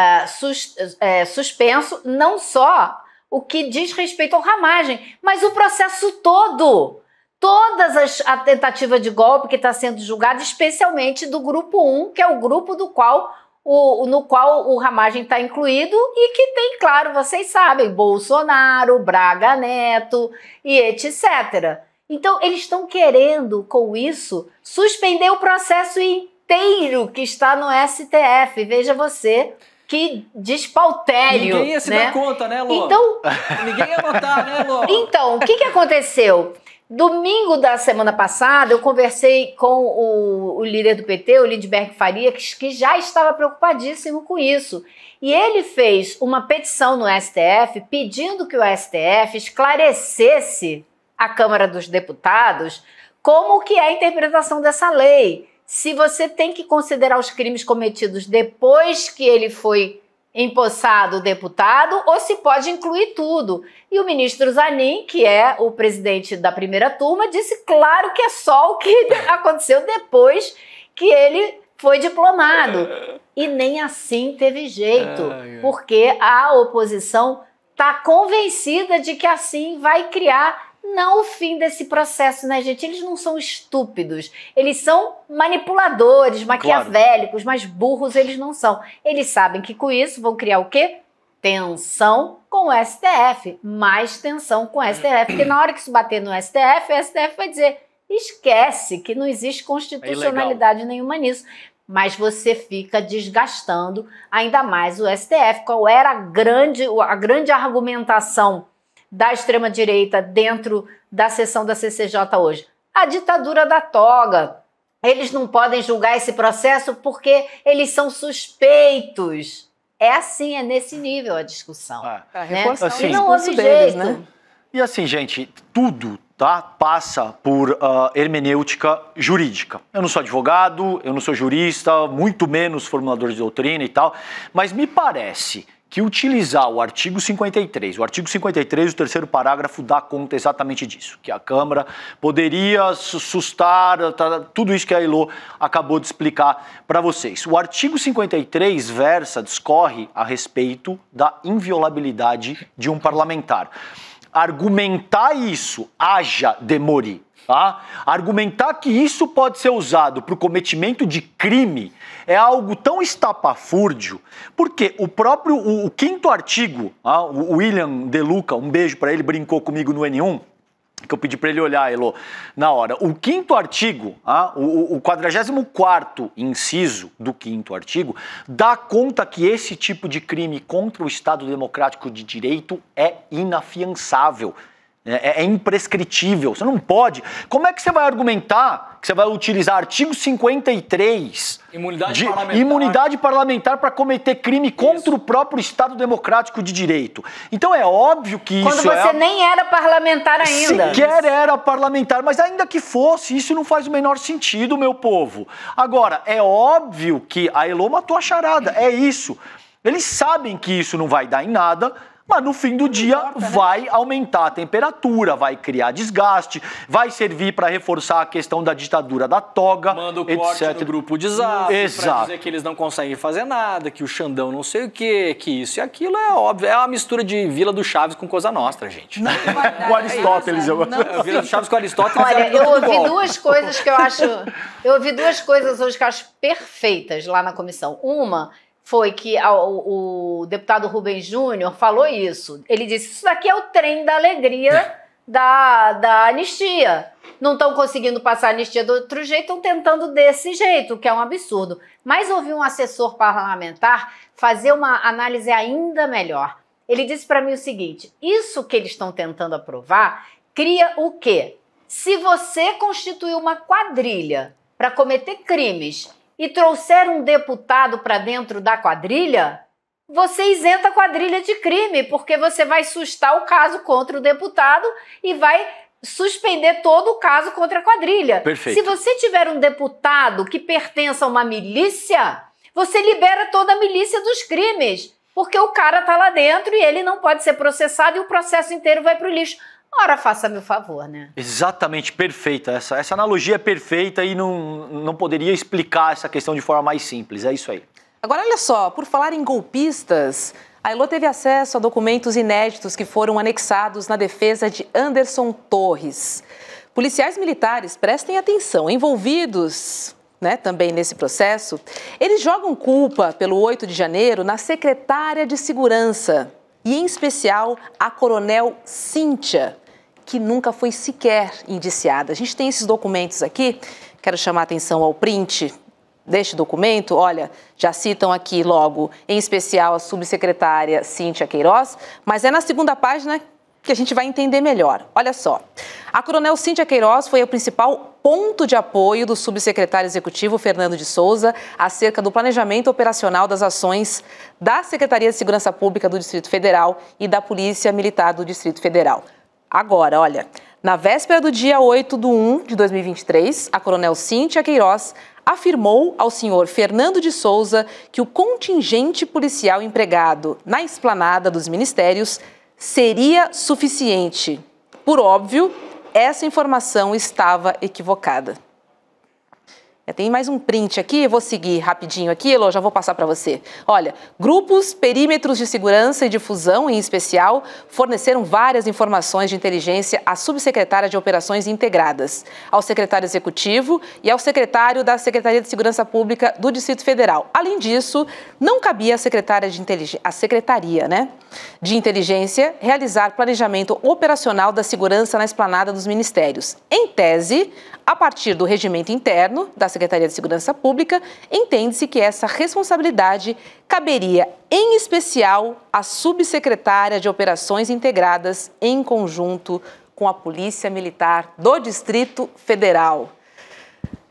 Speaker 6: suspenso, não só o que diz respeito ao Ramagem, mas o processo todo. Todas a tentativa de golpe que está sendo julgada, especialmente do grupo 1, que é o grupo no qual o Ramagem está incluído e que tem, claro, vocês sabem, Bolsonaro, Braga Neto e etc. Então, eles estão querendo, com isso, suspender o processo inteiro que está no STF. Veja você, que despautério.
Speaker 4: Ninguém ia se dar conta, né, Lô?
Speaker 6: Então,
Speaker 4: ninguém ia notar, né, Lô?
Speaker 6: Então, o que aconteceu? Domingo da semana passada, eu conversei com o líder do PT, o Lindbergh Faria, que já estava preocupadíssimo com isso. E ele fez uma petição no STF pedindo que o STF esclarecesse a Câmara dos Deputados como que é a interpretação dessa lei. Se você tem que considerar os crimes cometidos depois que ele foi empossado deputado ou se pode incluir tudo. E o ministro Zanin, que é o presidente da primeira turma, disse claro que é só o que aconteceu depois que ele foi diplomado. E nem assim teve jeito, porque a oposição está convencida de que assim vai criar não o fim desse processo, né, gente? Eles não são estúpidos, eles são manipuladores, maquiavélicos, mas burros eles não são. Eles sabem que com isso vão criar o quê? Tensão com o STF, mais tensão com o STF, porque na hora que isso bater no STF, o STF vai dizer, esquece que não existe constitucionalidade nenhuma nisso. Mas você fica desgastando ainda mais o STF. Qual era a grande argumentação da extrema-direita dentro da sessão da CCJ hoje? A ditadura da toga. Eles não podem julgar esse processo porque eles são suspeitos. É assim, é nesse nível a discussão.
Speaker 3: Pra
Speaker 6: né?
Speaker 3: reforçar
Speaker 5: Assim,
Speaker 3: o
Speaker 6: E não houve
Speaker 3: discurso deles,
Speaker 6: jeito.
Speaker 3: né?
Speaker 5: E assim, gente, tudo passa por hermenêutica jurídica. Eu não sou advogado, eu não sou jurista, muito menos formulador de doutrina e tal, mas me parece que utilizar o artigo 53, o 3º parágrafo dá conta exatamente disso, que a Câmara poderia sustar tudo isso que a Elô acabou de explicar para vocês. O artigo 53 discorre a respeito da inviolabilidade de um parlamentar. Argumentar isso haja demore, tá? Argumentar que isso pode ser usado para o cometimento de crime é algo tão estapafúrdio, porque o 5º artigo, o William De Luca, um beijo para ele, brincou comigo no N1, que eu pedi para ele olhar, Elô, na hora. O 5º artigo, o 44º inciso do 5º artigo, dá conta que esse tipo de crime contra o Estado Democrático de Direito é inafiançável. É imprescritível, você não pode. Como é que você vai argumentar que você vai utilizar artigo 53 imunidade parlamentar para cometer crime contra o próprio Estado Democrático de Direito? Então é óbvio que
Speaker 6: Quando
Speaker 5: isso
Speaker 6: você nem era parlamentar ainda.
Speaker 5: Sequer era parlamentar, mas ainda que fosse, isso não faz o menor sentido, meu povo. Agora, é óbvio que a Elô matou a charada, é isso. Eles sabem que isso não vai dar em nada, mas no fim do dia vai aumentar a temperatura, vai criar desgaste, vai servir para reforçar a questão da ditadura da toga,
Speaker 4: manda o
Speaker 5: etc.
Speaker 4: corte no grupo de zap, para
Speaker 5: Exato.
Speaker 4: dizer que eles não conseguem fazer nada, que o Xandão não sei o quê, que isso e aquilo é óbvio. É uma mistura de Vila do Chaves com Coisa Nostra, gente.
Speaker 5: Com Aristóteles.
Speaker 4: Vila do Chaves com Aristóteles.
Speaker 6: Olha,
Speaker 4: é
Speaker 6: eu
Speaker 4: muito
Speaker 6: ouvi
Speaker 4: bom.
Speaker 6: duas coisas que eu acho... Eu ouvi duas coisas hoje que eu acho perfeitas lá na comissão. Uma foi que o deputado Rubens Júnior falou isso. Ele disse, isso daqui é o trem da alegria da anistia. Não estão conseguindo passar a anistia do outro jeito, estão tentando desse jeito, que é um absurdo. Mas ouvi um assessor parlamentar fazer uma análise ainda melhor. Ele disse para mim o seguinte, isso que eles estão tentando aprovar cria o quê? Se você constituir uma quadrilha para cometer crimes e trouxer um deputado para dentro da quadrilha, você isenta a quadrilha de crime, porque você vai sustar o caso contra o deputado e vai suspender todo o caso contra a quadrilha.
Speaker 5: Perfeito.
Speaker 6: Se você tiver um deputado que pertença a uma milícia, você libera toda a milícia dos crimes, porque o cara está lá dentro e ele não pode ser processado e o processo inteiro vai para o lixo. Ora, faça-me o favor, né?
Speaker 5: Exatamente, perfeita. Essa analogia é perfeita e não poderia explicar essa questão de forma mais simples. É isso aí.
Speaker 3: Agora, olha só, por falar em golpistas, a Elô teve acesso a documentos inéditos que foram anexados na defesa de Anderson Torres. Policiais militares, prestem atenção, envolvidos, também nesse processo, eles jogam culpa pelo 8 de janeiro na secretária de Segurança e, em especial, a coronel Cíntia, que nunca foi sequer indiciada. A gente tem esses documentos aqui, quero chamar a atenção ao print deste documento. Olha, já citam aqui logo, em especial, a subsecretária Cíntia Queiroz, mas é na segunda página que a gente vai entender melhor. Olha só, a coronel Cíntia Queiroz foi o principal ponto de apoio do subsecretário executivo Fernando de Souza acerca do planejamento operacional das ações da Secretaria de Segurança Pública do Distrito Federal e da Polícia Militar do Distrito Federal. Agora, olha, na véspera do dia 8/1 de 2023, a coronel Cíntia Queiroz afirmou ao senhor Fernando de Souza que o contingente policial empregado na esplanada dos ministérios seria suficiente. Por óbvio, essa informação estava equivocada. Tem mais um print aqui, eu vou seguir rapidinho aqui, Elô, já vou passar para você. Olha, grupos, perímetros de segurança e difusão, em especial, forneceram várias informações de inteligência à subsecretária de Operações Integradas, ao secretário executivo e ao secretário da Secretaria de Segurança Pública do Distrito Federal. Além disso, não cabia à Secretaria de Inteligência realizar planejamento operacional da segurança na esplanada dos ministérios. Em tese, a partir do regimento interno da Secretaria de Segurança Pública, entende-se que essa responsabilidade caberia, em especial, à subsecretária de Operações Integradas em conjunto com a Polícia Militar do Distrito Federal.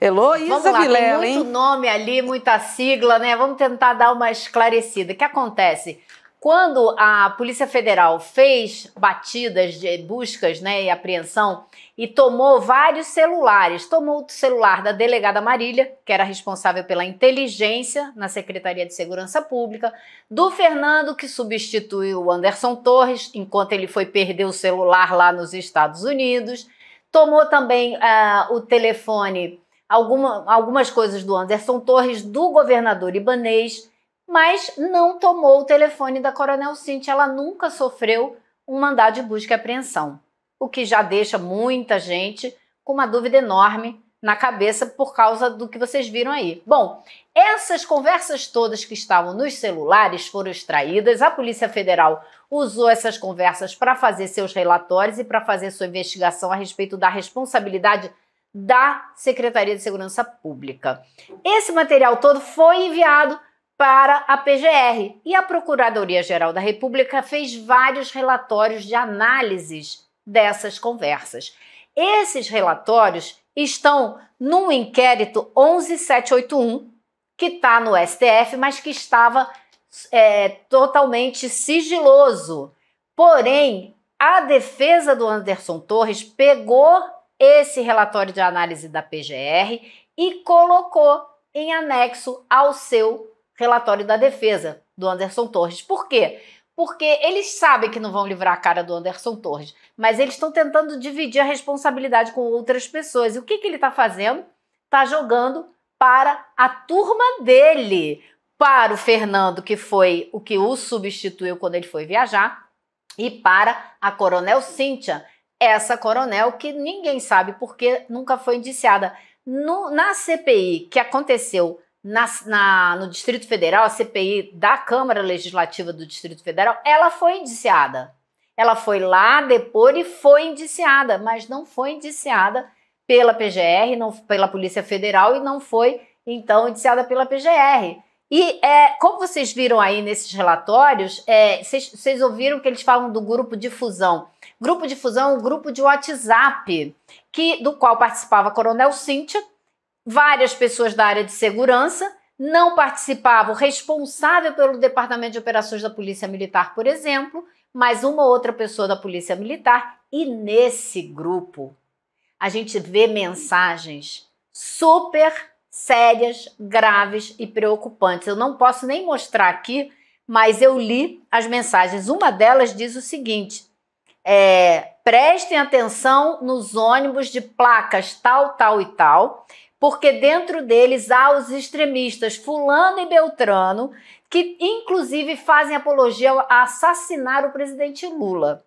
Speaker 3: Heloísa Vilela,
Speaker 6: tem muito
Speaker 3: hein?
Speaker 6: nome ali, muita sigla, né? Vamos tentar dar uma esclarecida. O que acontece? Quando a Polícia Federal fez batidas de buscas, né, e apreensão e tomou vários celulares, tomou o celular da delegada Marília, que era responsável pela inteligência na Secretaria de Segurança Pública, do Fernando, que substituiu o Anderson Torres, enquanto ele foi perder o celular lá nos Estados Unidos, tomou também o telefone, algumas coisas do Anderson Torres, do governador Ibanez, mas não tomou o telefone da Coronel Cíntia. Ela nunca sofreu um mandado de busca e apreensão, o que já deixa muita gente com uma dúvida enorme na cabeça por causa do que vocês viram aí. Bom, essas conversas todas que estavam nos celulares foram extraídas, a Polícia Federal usou essas conversas para fazer seus relatórios e para fazer sua investigação a respeito da responsabilidade da Secretaria de Segurança Pública. Esse material todo foi enviado para a PGR e a Procuradoria-Geral da República fez vários relatórios de análises dessas conversas. Esses relatórios estão num inquérito 11781, que está no STF, mas que estava totalmente sigiloso. Porém, a defesa do Anderson Torres pegou esse relatório de análise da PGR e colocou em anexo ao seu relatório da defesa do Anderson Torres. Por quê? Porque eles sabem que não vão livrar a cara do Anderson Torres, mas eles estão tentando dividir a responsabilidade com outras pessoas. E o que ele está fazendo? Está jogando para a turma dele, para o Fernando, que foi o que o substituiu quando ele foi viajar, e para a Coronel Cíntia, essa coronel que ninguém sabe porque nunca foi indiciada. Na CPI que aconteceu no Distrito Federal, a CPI da Câmara Legislativa do Distrito Federal, ela foi indiciada. Ela foi lá depor e foi indiciada, mas não foi indiciada pela PGR, não pela Polícia Federal e não foi, então, indiciada pela PGR. E como vocês viram aí nesses relatórios, vocês ouviram que eles falam do grupo de fusão. Grupo de fusão é um grupo de WhatsApp, do qual participava a Coronel Cíntia, várias pessoas da área de segurança, não participavam, responsável pelo Departamento de Operações da Polícia Militar, por exemplo, mas uma outra pessoa da Polícia Militar. E nesse grupo, a gente vê mensagens super sérias, graves e preocupantes. Eu não posso nem mostrar aqui, mas eu li as mensagens. Uma delas diz o seguinte: prestem atenção nos ônibus de placas tal, tal e tal, porque dentro deles há os extremistas fulano e beltrano, que inclusive fazem apologia a assassinar o presidente Lula.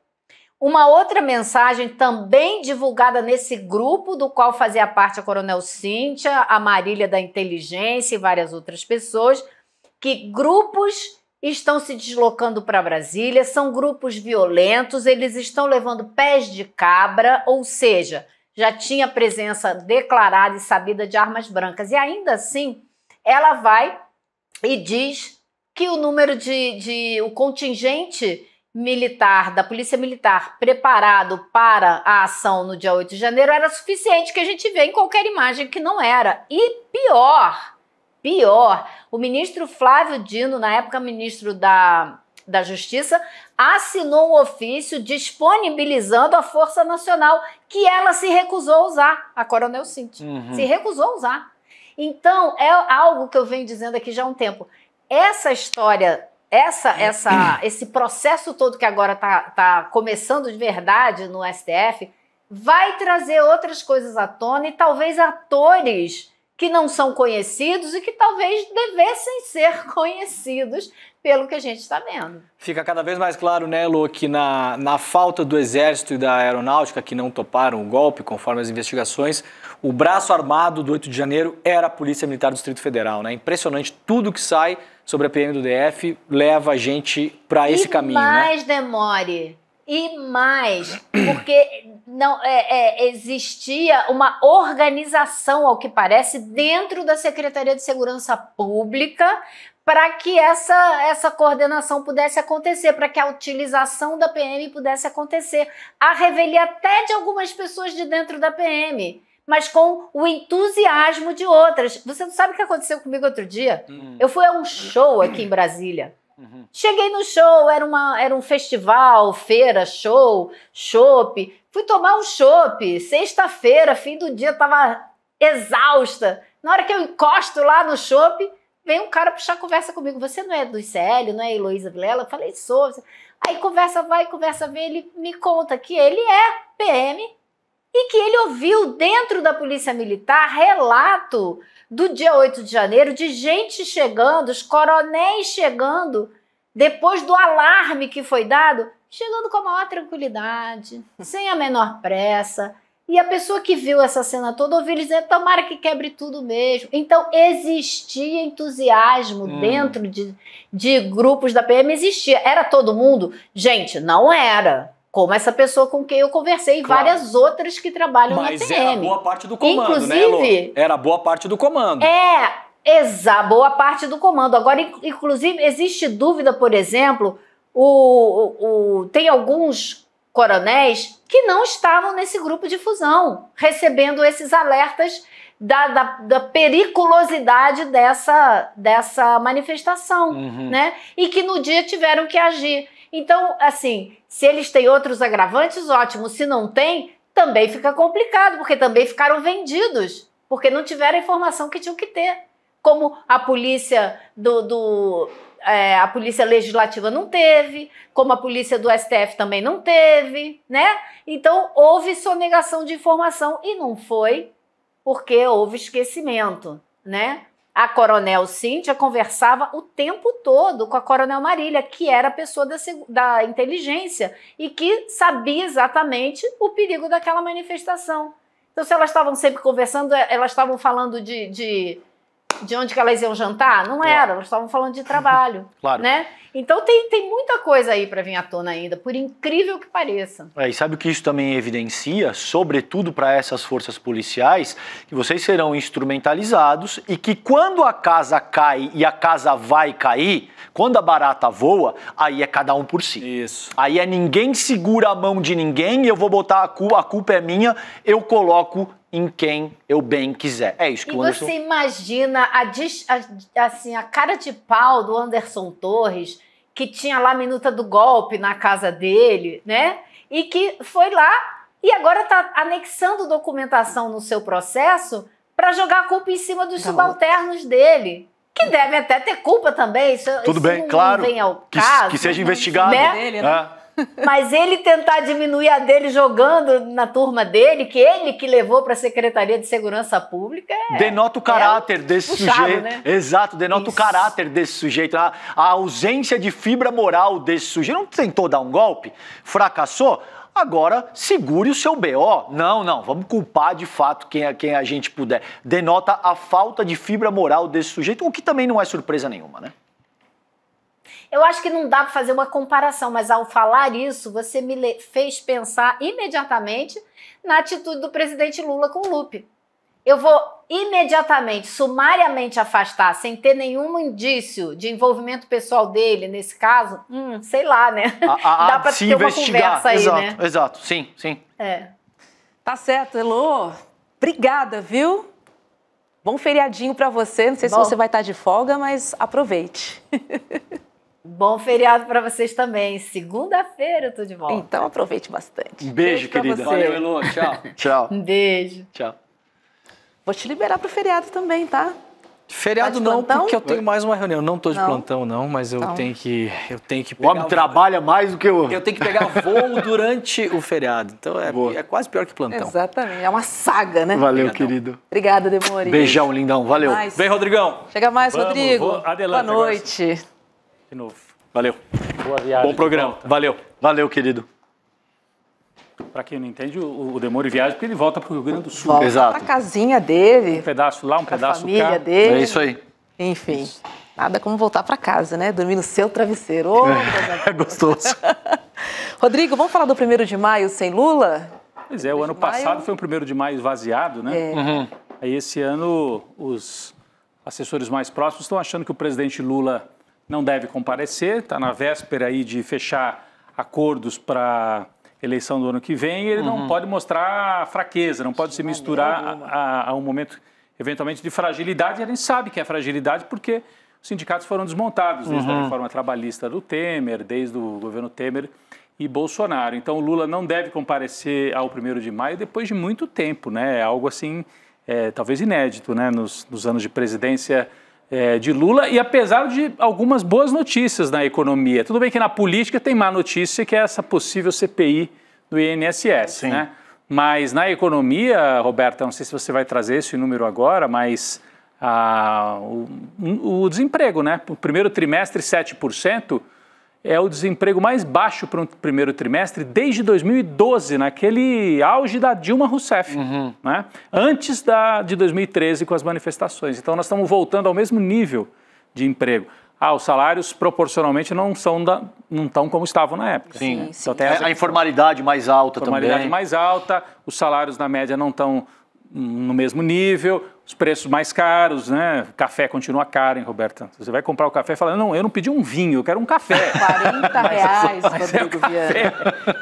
Speaker 6: Uma outra mensagem também divulgada nesse grupo, do qual fazia parte a Coronel Cíntia, a Marília da Inteligência e várias outras pessoas, que grupos estão se deslocando para Brasília, são grupos violentos, eles estão levando pés de cabra, ou seja, já tinha presença declarada e sabida de armas brancas. E ainda assim, ela vai e diz que o número o contingente militar, da Polícia Militar, preparado para a ação no dia 8 de janeiro era suficiente, que a gente vê em qualquer imagem que não era. E pior, o ministro Flávio Dino, na época ministro da Justiça, assinou um ofício disponibilizando a Força Nacional, que ela se recusou a usar, a Coronel Cíntia. Se recusou a usar. Então, é algo que eu venho dizendo aqui já há um tempo. Essa história, esse processo todo que agora tá começando de verdade no STF, vai trazer outras coisas à tona e talvez atores que não são conhecidos e que talvez devessem ser conhecidos pelo que a gente está vendo.
Speaker 4: Fica cada vez mais claro, né, Lô, que na falta do Exército e da Aeronáutica, que não toparam o golpe, conforme as investigações, o braço armado do 8 de janeiro era a Polícia Militar do Distrito Federal, né? Impressionante, tudo que sai sobre a PM do DF leva a gente para esse caminho, né?
Speaker 6: E mais demore, e mais, porque não existia uma organização, ao que parece, dentro da Secretaria de Segurança Pública para que essa coordenação pudesse acontecer, para que a utilização da PM pudesse acontecer, a revelia até de algumas pessoas de dentro da PM. mas com o entusiasmo de outras. Você não sabe o que aconteceu comigo outro dia? Eu fui a um show aqui em Brasília. Cheguei no show, era um festival, feira, show, chopp. Fui tomar um chopp, sexta-feira, fim do dia, estava exausta. Na hora que eu encosto lá no chopp, vem um cara puxar conversa comigo. Você não é do ICL, não é Heloísa Vilela? Eu falei, sou. Aí conversa vai, conversa vem, ele me conta que ele é PM e que ele ouviu dentro da Polícia Militar relato do dia 8 de janeiro de gente chegando, os coronéis chegando, depois do alarme que foi dado, chegando com a maior tranquilidade, sem a menor pressa. E a pessoa que viu essa cena toda ouviu ele dizer, tomara que quebre tudo mesmo. Então, existia entusiasmo dentro de grupos da PM, existia. Era todo mundo? Gente, não era. Como essa pessoa com quem eu conversei e várias outras que trabalham na PM.
Speaker 4: Mas era boa parte do comando,
Speaker 6: inclusive,
Speaker 4: né, Elô? Era boa parte do comando.
Speaker 6: Boa parte do comando. Agora, inclusive, existe dúvida, por exemplo, tem alguns coronéis que não estavam nesse grupo de fusão, recebendo esses alertas da periculosidade dessa manifestação, né? E que no dia tiveram que agir. Então, assim, se eles têm outros agravantes, ótimo. Se não tem, também fica complicado, porque também ficaram vendidos, porque não tiveram a informação que tinham que ter. Como a polícia a polícia legislativa não teve, como a polícia do STF também não teve, né? Então, houve sonegação de informação e não foi porque houve esquecimento, né? A coronel Cíntia conversava o tempo todo com a coronel Marília, que era a pessoa da inteligência e que sabia exatamente o perigo daquela manifestação. Então, se elas estavam sempre conversando, elas estavam falando de onde que elas iam jantar? Não era, elas estavam falando de trabalho, né? Então tem muita coisa aí para vir à tona ainda, por incrível que pareça.
Speaker 5: E sabe o que isso também evidencia, sobretudo para essas forças policiais, que vocês serão instrumentalizados e que quando a casa cai e a casa vai cair, quando a barata voa, aí é cada um por si.
Speaker 4: Isso.
Speaker 5: Aí é ninguém segura a mão de ninguém, eu vou botar a culpa é minha, eu coloco em quem eu bem quiser. É isso que o Anderson...
Speaker 6: E você imagina a cara de pau do Anderson Torres, que tinha lá a minuta do golpe na casa dele, né? E que foi lá e agora está anexando documentação no seu processo para jogar a culpa em cima dos subalternos dele. Que devem até ter culpa também.
Speaker 5: Tudo bem,
Speaker 6: não
Speaker 5: claro.
Speaker 6: Vem ao caso,
Speaker 5: que seja investigado.
Speaker 6: Né?
Speaker 3: Dele, né?
Speaker 6: Mas ele tentar diminuir a dele jogando na turma dele, que ele que levou para a Secretaria de Segurança Pública,
Speaker 5: denota o caráter desse
Speaker 6: puxado,
Speaker 5: sujeito.
Speaker 6: né?
Speaker 5: Exato, denota o caráter desse sujeito. A ausência de fibra moral desse sujeito. Não tentou dar um golpe? Fracassou? Agora, segure o seu BO. Não, vamos culpar de fato quem a gente puder. Denota a falta de fibra moral desse sujeito, o que também não é surpresa nenhuma, né?
Speaker 6: Eu acho que não dá para fazer uma comparação, mas ao falar isso, você me fez pensar imediatamente na atitude do presidente Lula com o Lupe. Eu vou imediatamente, sumariamente afastar, sem ter nenhum indício de envolvimento pessoal dele nesse caso, sei lá, né? Dá para ter uma conversa aí, né?
Speaker 5: Exato, sim.
Speaker 3: Tá certo, Elô. Obrigada, viu? Bom feriadinho para você. Não sei se você vai estar de folga, mas aproveite.
Speaker 6: Bom feriado para vocês também. Segunda-feira eu tô de volta.
Speaker 3: Então aproveite bastante.
Speaker 5: Um beijo, querida.
Speaker 4: Valeu, Elô. Tchau.
Speaker 5: Tchau.
Speaker 6: Um beijo.
Speaker 5: Tchau.
Speaker 3: Vou te liberar pro feriado também, tá?
Speaker 4: Feriado
Speaker 3: Tá de
Speaker 4: não,
Speaker 3: plantão?
Speaker 4: porque eu tenho mais uma reunião. Não tô de
Speaker 3: Não.
Speaker 4: plantão, não, mas eu tenho que
Speaker 5: O homem trabalha mais do que o...
Speaker 4: Eu tenho que pegar voo durante o feriado. Então é quase pior que plantão.
Speaker 3: Exatamente. É uma saga, né?
Speaker 5: Valeu,
Speaker 4: Obrigadão.
Speaker 5: querido.
Speaker 3: Obrigada, Demore.
Speaker 5: Beijão, lindão. Valeu.
Speaker 3: Mais.
Speaker 4: Vem, Rodrigão.
Speaker 3: Chega mais,
Speaker 7: Vamos,
Speaker 3: Rodrigo.
Speaker 7: vou- adelante
Speaker 3: Boa noite.
Speaker 7: De novo.
Speaker 5: Valeu.
Speaker 7: Boa viagem.
Speaker 5: Bom programa. Valeu. Valeu, querido.
Speaker 7: Para quem não entende, o Demore viaja porque ele volta para o Rio Grande do Sul.
Speaker 3: Volta
Speaker 5: Exato.
Speaker 3: pra casinha dele,
Speaker 7: Um pedaço lá, um
Speaker 3: pra
Speaker 7: pedaço
Speaker 3: família
Speaker 7: cá.
Speaker 3: dele.
Speaker 5: É isso aí.
Speaker 3: Enfim, nada como voltar pra casa, né? Dormir no seu travesseiro. Ô, coisa
Speaker 5: É gostoso.
Speaker 3: Rodrigo, vamos falar do 1º de maio sem Lula?
Speaker 7: Pois é, o ano
Speaker 3: de maio.
Speaker 7: passado foi o 1º de maio esvaziado, né?
Speaker 3: É.
Speaker 7: Aí esse ano os assessores mais próximos estão achando que o presidente Lula não deve comparecer, está na véspera aí de fechar acordos para eleição do ano que vem, ele não pode mostrar fraqueza, não pode se misturar a um momento, eventualmente, de fragilidade. E a gente sabe que é fragilidade porque os sindicatos foram desmontados desde a reforma trabalhista do Temer, desde o governo Temer e Bolsonaro. Então, o Lula não deve comparecer ao 1º de maio depois de muito tempo, né? É algo assim, talvez inédito, né? Nos anos de presidência de Lula, e apesar de algumas boas notícias na economia. Tudo bem que na política tem má notícia, que é essa possível CPI do INSS, né? Mas na economia, Roberta, não sei se você vai trazer esse número agora, mas o desemprego, né? O primeiro trimestre, 7%, é o desemprego mais baixo para um primeiro trimestre desde 2012, naquele auge da Dilma Rousseff, né? Antes de 2013 com as manifestações. Então nós estamos voltando ao mesmo nível de emprego. Os salários proporcionalmente não estão como estavam na época.
Speaker 5: Sim.
Speaker 7: Então, tem
Speaker 5: a informalidade mais alta também.
Speaker 7: Informalidade mais alta, os salários na média não estão no mesmo nível, os preços mais caros, né? Café continua caro, hein, Roberta? Você vai comprar o café e fala, não, eu não pedi um vinho, eu quero um café.
Speaker 3: R$40, Rodrigo Viana.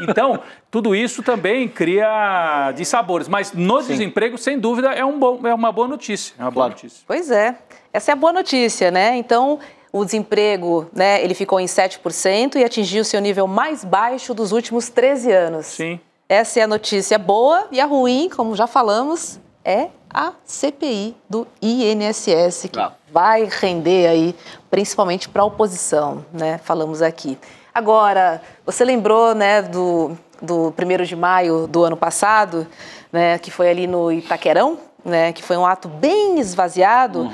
Speaker 7: Então, tudo isso também cria dissabores. Mas no desemprego, sem dúvida, é uma boa notícia. É uma boa notícia.
Speaker 3: Pois é, essa é a boa notícia, né? Então, o desemprego, né, ele ficou em 7% e atingiu seu nível mais baixo dos últimos 13 anos.
Speaker 7: Sim.
Speaker 3: Essa é a notícia boa, e a ruim, como já falamos, é a CPI do INSS, que vai render aí, principalmente para a oposição, né? Falamos aqui. Agora, você lembrou, né, do 1º de maio do ano passado, né, que foi ali no Itaquerão, né, que foi um ato bem esvaziado.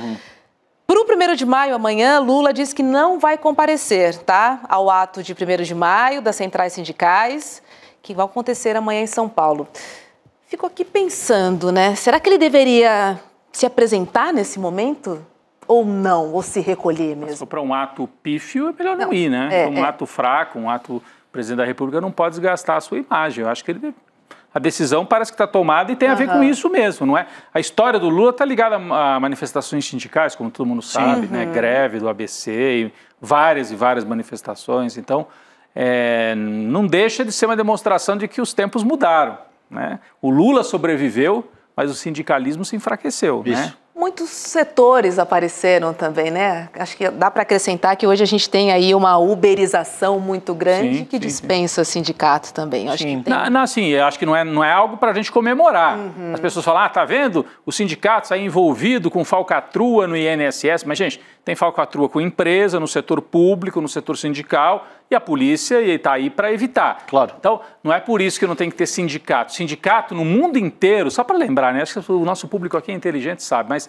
Speaker 3: Para o 1º de maio, amanhã, Lula diz que não vai comparecer, tá, ao ato de 1º de maio das centrais sindicais, que vai acontecer amanhã em São Paulo. Fico aqui pensando, né? Será que ele deveria se apresentar nesse momento? Ou não? Ou se recolher mesmo?
Speaker 7: Se for para um ato pífio, é melhor não ir, né? Um ato fraco, o presidente da República não pode desgastar a sua imagem. Eu acho que a decisão parece que está tomada e tem a ver com isso mesmo, não é? A história do Lula está ligada a manifestações sindicais, como todo mundo sabe, né? Greve do ABC e várias manifestações. Então, não deixa de ser uma demonstração de que os tempos mudaram, né? O Lula sobreviveu, mas o sindicalismo se enfraqueceu, né?
Speaker 3: Muitos setores apareceram também, né? Acho que dá para acrescentar que hoje a gente tem aí uma uberização muito grande que dispensa sindicato também. Acho que tem...
Speaker 7: eu acho que não é algo para a gente comemorar. As pessoas falam, tá vendo? O sindicato está envolvido com falcatrua no INSS, mas, gente, tem falcatrua com empresa, no setor público, no setor sindical, e a polícia está aí para evitar.
Speaker 5: Claro.
Speaker 7: Então, não é por isso que não tem que ter sindicato. Sindicato no mundo inteiro, só para lembrar, né? Acho que o nosso público aqui é inteligente, sabe, mas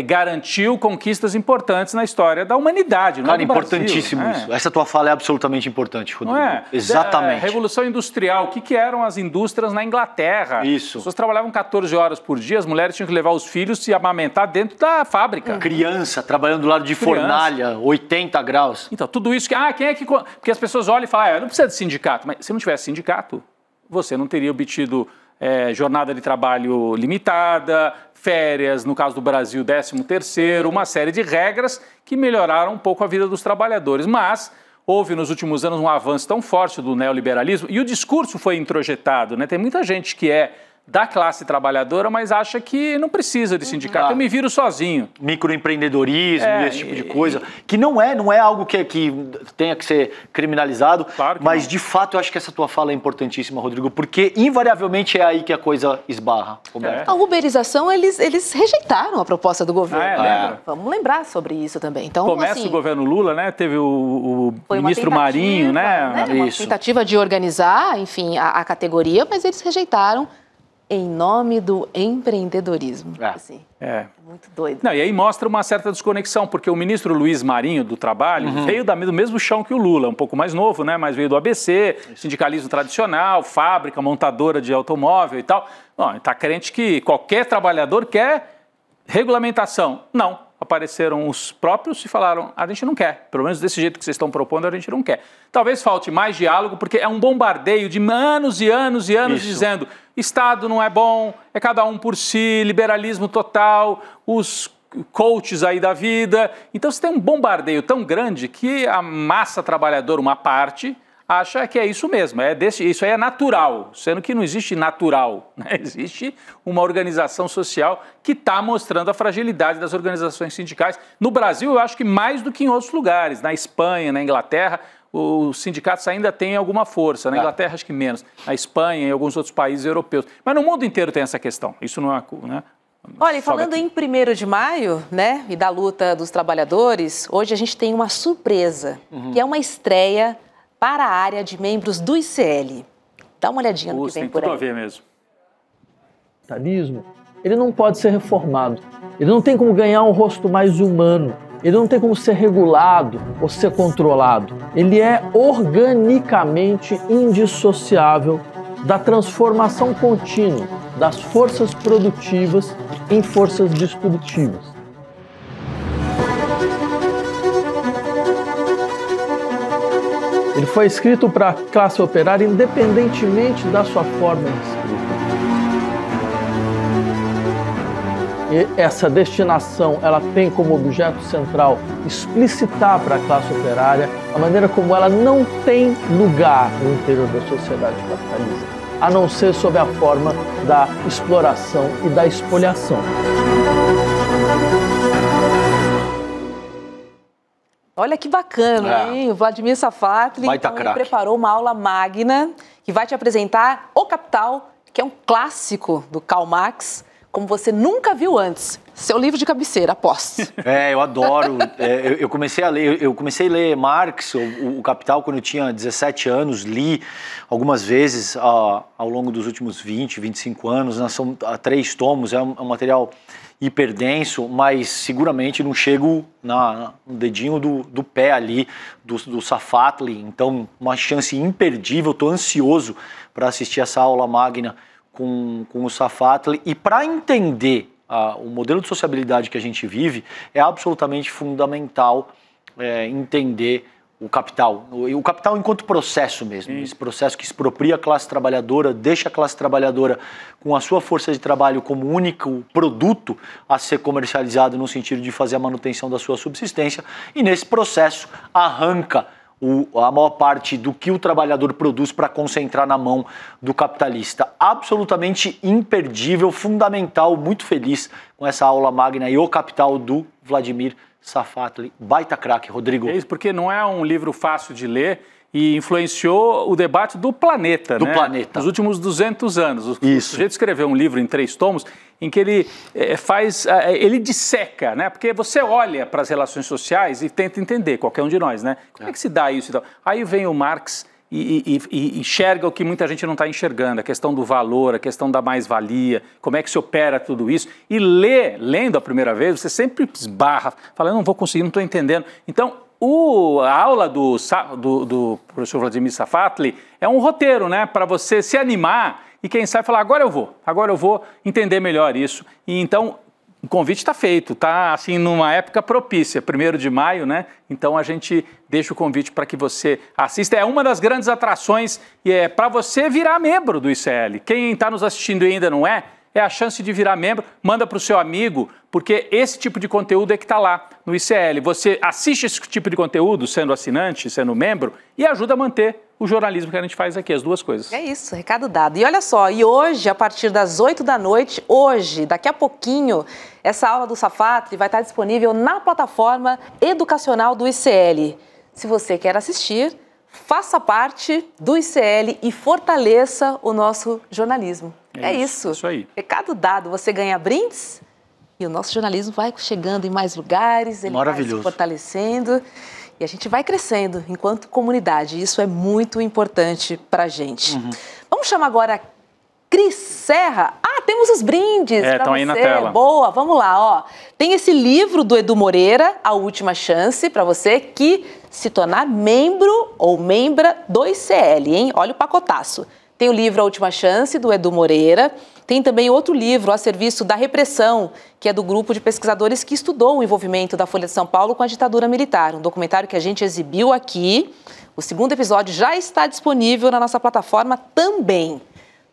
Speaker 7: garantiu conquistas importantes na história da humanidade.
Speaker 5: Cara, importantíssimo isso. Essa tua fala é absolutamente importante, Rodrigo.
Speaker 7: Não é?
Speaker 5: Exatamente.
Speaker 7: Revolução Industrial, o que eram as indústrias na Inglaterra?
Speaker 5: Isso.
Speaker 7: As pessoas trabalhavam 14 horas por dia, as mulheres tinham que levar os filhos e amamentar dentro da fábrica.
Speaker 5: Criança, trabalhando do lado de fornalha, 80 graus.
Speaker 7: Então, tudo isso que... quem é que... Porque as pessoas olham e falam, não precisa de sindicato. Mas se não tivesse sindicato, você não teria obtido jornada de trabalho limitada, férias, no caso do Brasil, 13º, uma série de regras que melhoraram um pouco a vida dos trabalhadores. Mas houve nos últimos anos um avanço tão forte do neoliberalismo e o discurso foi introjetado, né? Tem muita gente que é da classe trabalhadora, mas acha que não precisa de sindicato. Eu me viro sozinho.
Speaker 5: Microempreendedorismo, esse tipo de coisa, que não é algo que tenha que ser criminalizado, claro que mas não. De fato eu acho que essa tua fala é importantíssima, Rodrigo, porque invariavelmente é aí que a coisa esbarra.
Speaker 3: A uberização, eles rejeitaram a proposta do governo. Vamos lembrar sobre isso também. Então,
Speaker 7: começa o governo Lula, né? Teve o ministro Marinho, né?
Speaker 3: Uma tentativa de organizar, enfim, a categoria, mas eles rejeitaram em nome do empreendedorismo. Assim, muito doido.
Speaker 7: Não, e aí mostra uma certa desconexão, porque o ministro Luiz Marinho, do Trabalho, veio do mesmo chão que o Lula, um pouco mais novo, né? Mas veio do ABC, sindicalismo tradicional, fábrica, montadora de automóvel e tal. Bom, está crente que qualquer trabalhador quer regulamentação. Não. Apareceram os próprios e falaram, a gente não quer, pelo menos desse jeito que vocês estão propondo, a gente não quer. Talvez falte mais diálogo, porque é um bombardeio de anos e anos e anos dizendo, Estado não é bom, é cada um por si, liberalismo total, os coaches aí da vida. Então você tem um bombardeio tão grande que a massa trabalhadora, uma parte, acha que é isso mesmo, isso aí é natural, sendo que não existe natural, né? Existe uma organização social que está mostrando a fragilidade das organizações sindicais. No Brasil, eu acho que mais do que em outros lugares, na Espanha, na Inglaterra, os sindicatos ainda têm alguma força, na Inglaterra acho que menos, na Espanha e alguns outros países europeus, mas no mundo inteiro tem essa questão, isso não é... Né?
Speaker 3: Olha, e falando em 1º de maio, né, e da luta dos trabalhadores, hoje a gente tem uma surpresa, que é uma estreia para a área de membros do ICL. Dá uma olhadinha no que vem por aí.
Speaker 7: Tem tudo a ver mesmo.
Speaker 8: O capitalismo, ele não pode ser reformado. Ele não tem como ganhar um rosto mais humano. Ele não tem como ser regulado ou ser controlado. Ele é organicamente indissociável da transformação contínua das forças produtivas em forças destrutivas. Ele foi escrito para a classe operária independentemente da sua forma de escrita. E essa destinação, ela tem como objeto central explicitar para a classe operária a maneira como ela não tem lugar no interior da sociedade capitalista, a não ser sob a forma da exploração e da espoliação.
Speaker 3: Olha que bacana, hein? O Vladimir Safatli preparou uma aula magna que vai te apresentar O Capital, que é um clássico do Karl Marx, como você nunca viu antes. Seu livro de cabeceira, aposto.
Speaker 5: Eu adoro. Eu comecei a ler Marx, o Capital, quando eu tinha 17 anos, li algumas vezes ao longo dos últimos 20, 25 anos. São 3 tomos, é um material hiperdenso, mas seguramente não chego no dedinho do pé ali do Safatli. Então, uma chance imperdível. Estou ansioso para assistir essa aula magna com o Safatli. E para entender o modelo de sociabilidade que a gente vive, é absolutamente fundamental entender o capital. O capital enquanto processo mesmo, esse processo que expropria a classe trabalhadora, deixa a classe trabalhadora com a sua força de trabalho como único produto a ser comercializado no sentido de fazer a manutenção da sua subsistência, e nesse processo arranca a maior parte do que o trabalhador produz para concentrar na mão do capitalista. Absolutamente imperdível, fundamental, muito feliz com essa aula magna e O Capital do Vladimir Safatli. Baita craque, Rodrigo.
Speaker 7: É isso, porque não é um livro fácil de ler e influenciou o debate do planeta,
Speaker 5: do planeta.
Speaker 7: Nos últimos 200 anos. O sujeito escreveu um livro em 3 tomos em que ele ele disseca, né? Porque você olha para as relações sociais e tenta entender, qualquer um de nós, né? Como é que se dá isso e tal? Aí vem o Marx e enxerga o que muita gente não está enxergando, a questão do valor, a questão da mais-valia, como é que se opera tudo isso. E lendo a primeira vez, você sempre esbarra, fala, eu não vou conseguir, não estou entendendo. Então, a aula do professor Vladimir Safatli é um roteiro, né, para você se animar e quem sabe falar, agora eu vou entender melhor isso. E então, o convite está feito, está assim numa época propícia, 1º de maio, né? Então a gente deixa o convite para que você assista. É uma das grandes atrações e é para você virar membro do ICL. Quem está nos assistindo e ainda não é a chance de virar membro. Manda para o seu amigo, porque esse tipo de conteúdo é que está lá no ICL. Você assiste esse tipo de conteúdo sendo assinante, sendo membro e ajuda a manter o jornalismo que a gente faz aqui, as duas coisas.
Speaker 3: É isso, recado dado. E olha só, e hoje, a partir das 8 da noite, daqui a pouquinho, essa aula do Safatli vai estar disponível na plataforma educacional do ICL. Se você quer assistir, faça parte do ICL e fortaleça o nosso jornalismo. É isso.
Speaker 7: Isso aí.
Speaker 3: Recado dado, você ganha brindes e o nosso jornalismo vai chegando em mais lugares, ele vai se fortalecendo. E a gente vai crescendo enquanto comunidade. Isso é muito importante para a gente. Vamos chamar agora Cris Serra. Temos os brindes para você.
Speaker 7: Estão aí na tela.
Speaker 3: Boa, vamos lá. Ó. Tem esse livro do Edu Moreira, A Última Chance, para você que se tornar membro ou membra do ICL, hein? Olha o pacotaço. Tem o livro A Última Chance, do Edu Moreira. Tem também outro livro, A Serviço da Repressão, que é do grupo de pesquisadores que estudou o envolvimento da Folha de São Paulo com a ditadura militar. Um documentário que a gente exibiu aqui. O 2º episódio já está disponível na nossa plataforma também,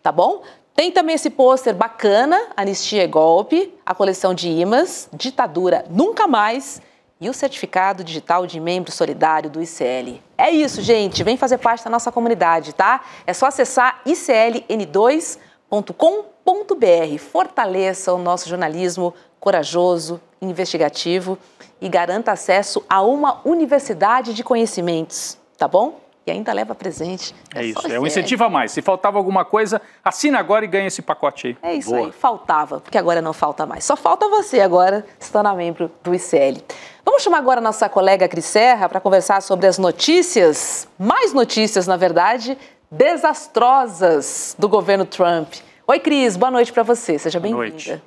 Speaker 3: tá bom? Tem também esse pôster bacana, Anistia é Golpe, a coleção de imãs, Ditadura Nunca Mais e o certificado digital de membro solidário do ICL. É isso, gente. Vem fazer parte da nossa comunidade, tá? É só acessar icln2.com.br. Fortaleça o nosso jornalismo corajoso, investigativo e garanta acesso a uma universidade de conhecimentos, tá bom? E ainda leva presente.
Speaker 7: É isso, é um incentivo a mais. Se faltava alguma coisa, assina agora e ganha esse pacote aí.
Speaker 3: É isso aí, faltava, porque agora não falta mais. Só falta você agora, se tornar membro do ICL. Vamos chamar agora a nossa colega Cris Serra para conversar sobre as notícias, mais notícias, na verdade, desastrosas do governo Trump. Oi, Cris, boa noite para você, seja bem-vinda.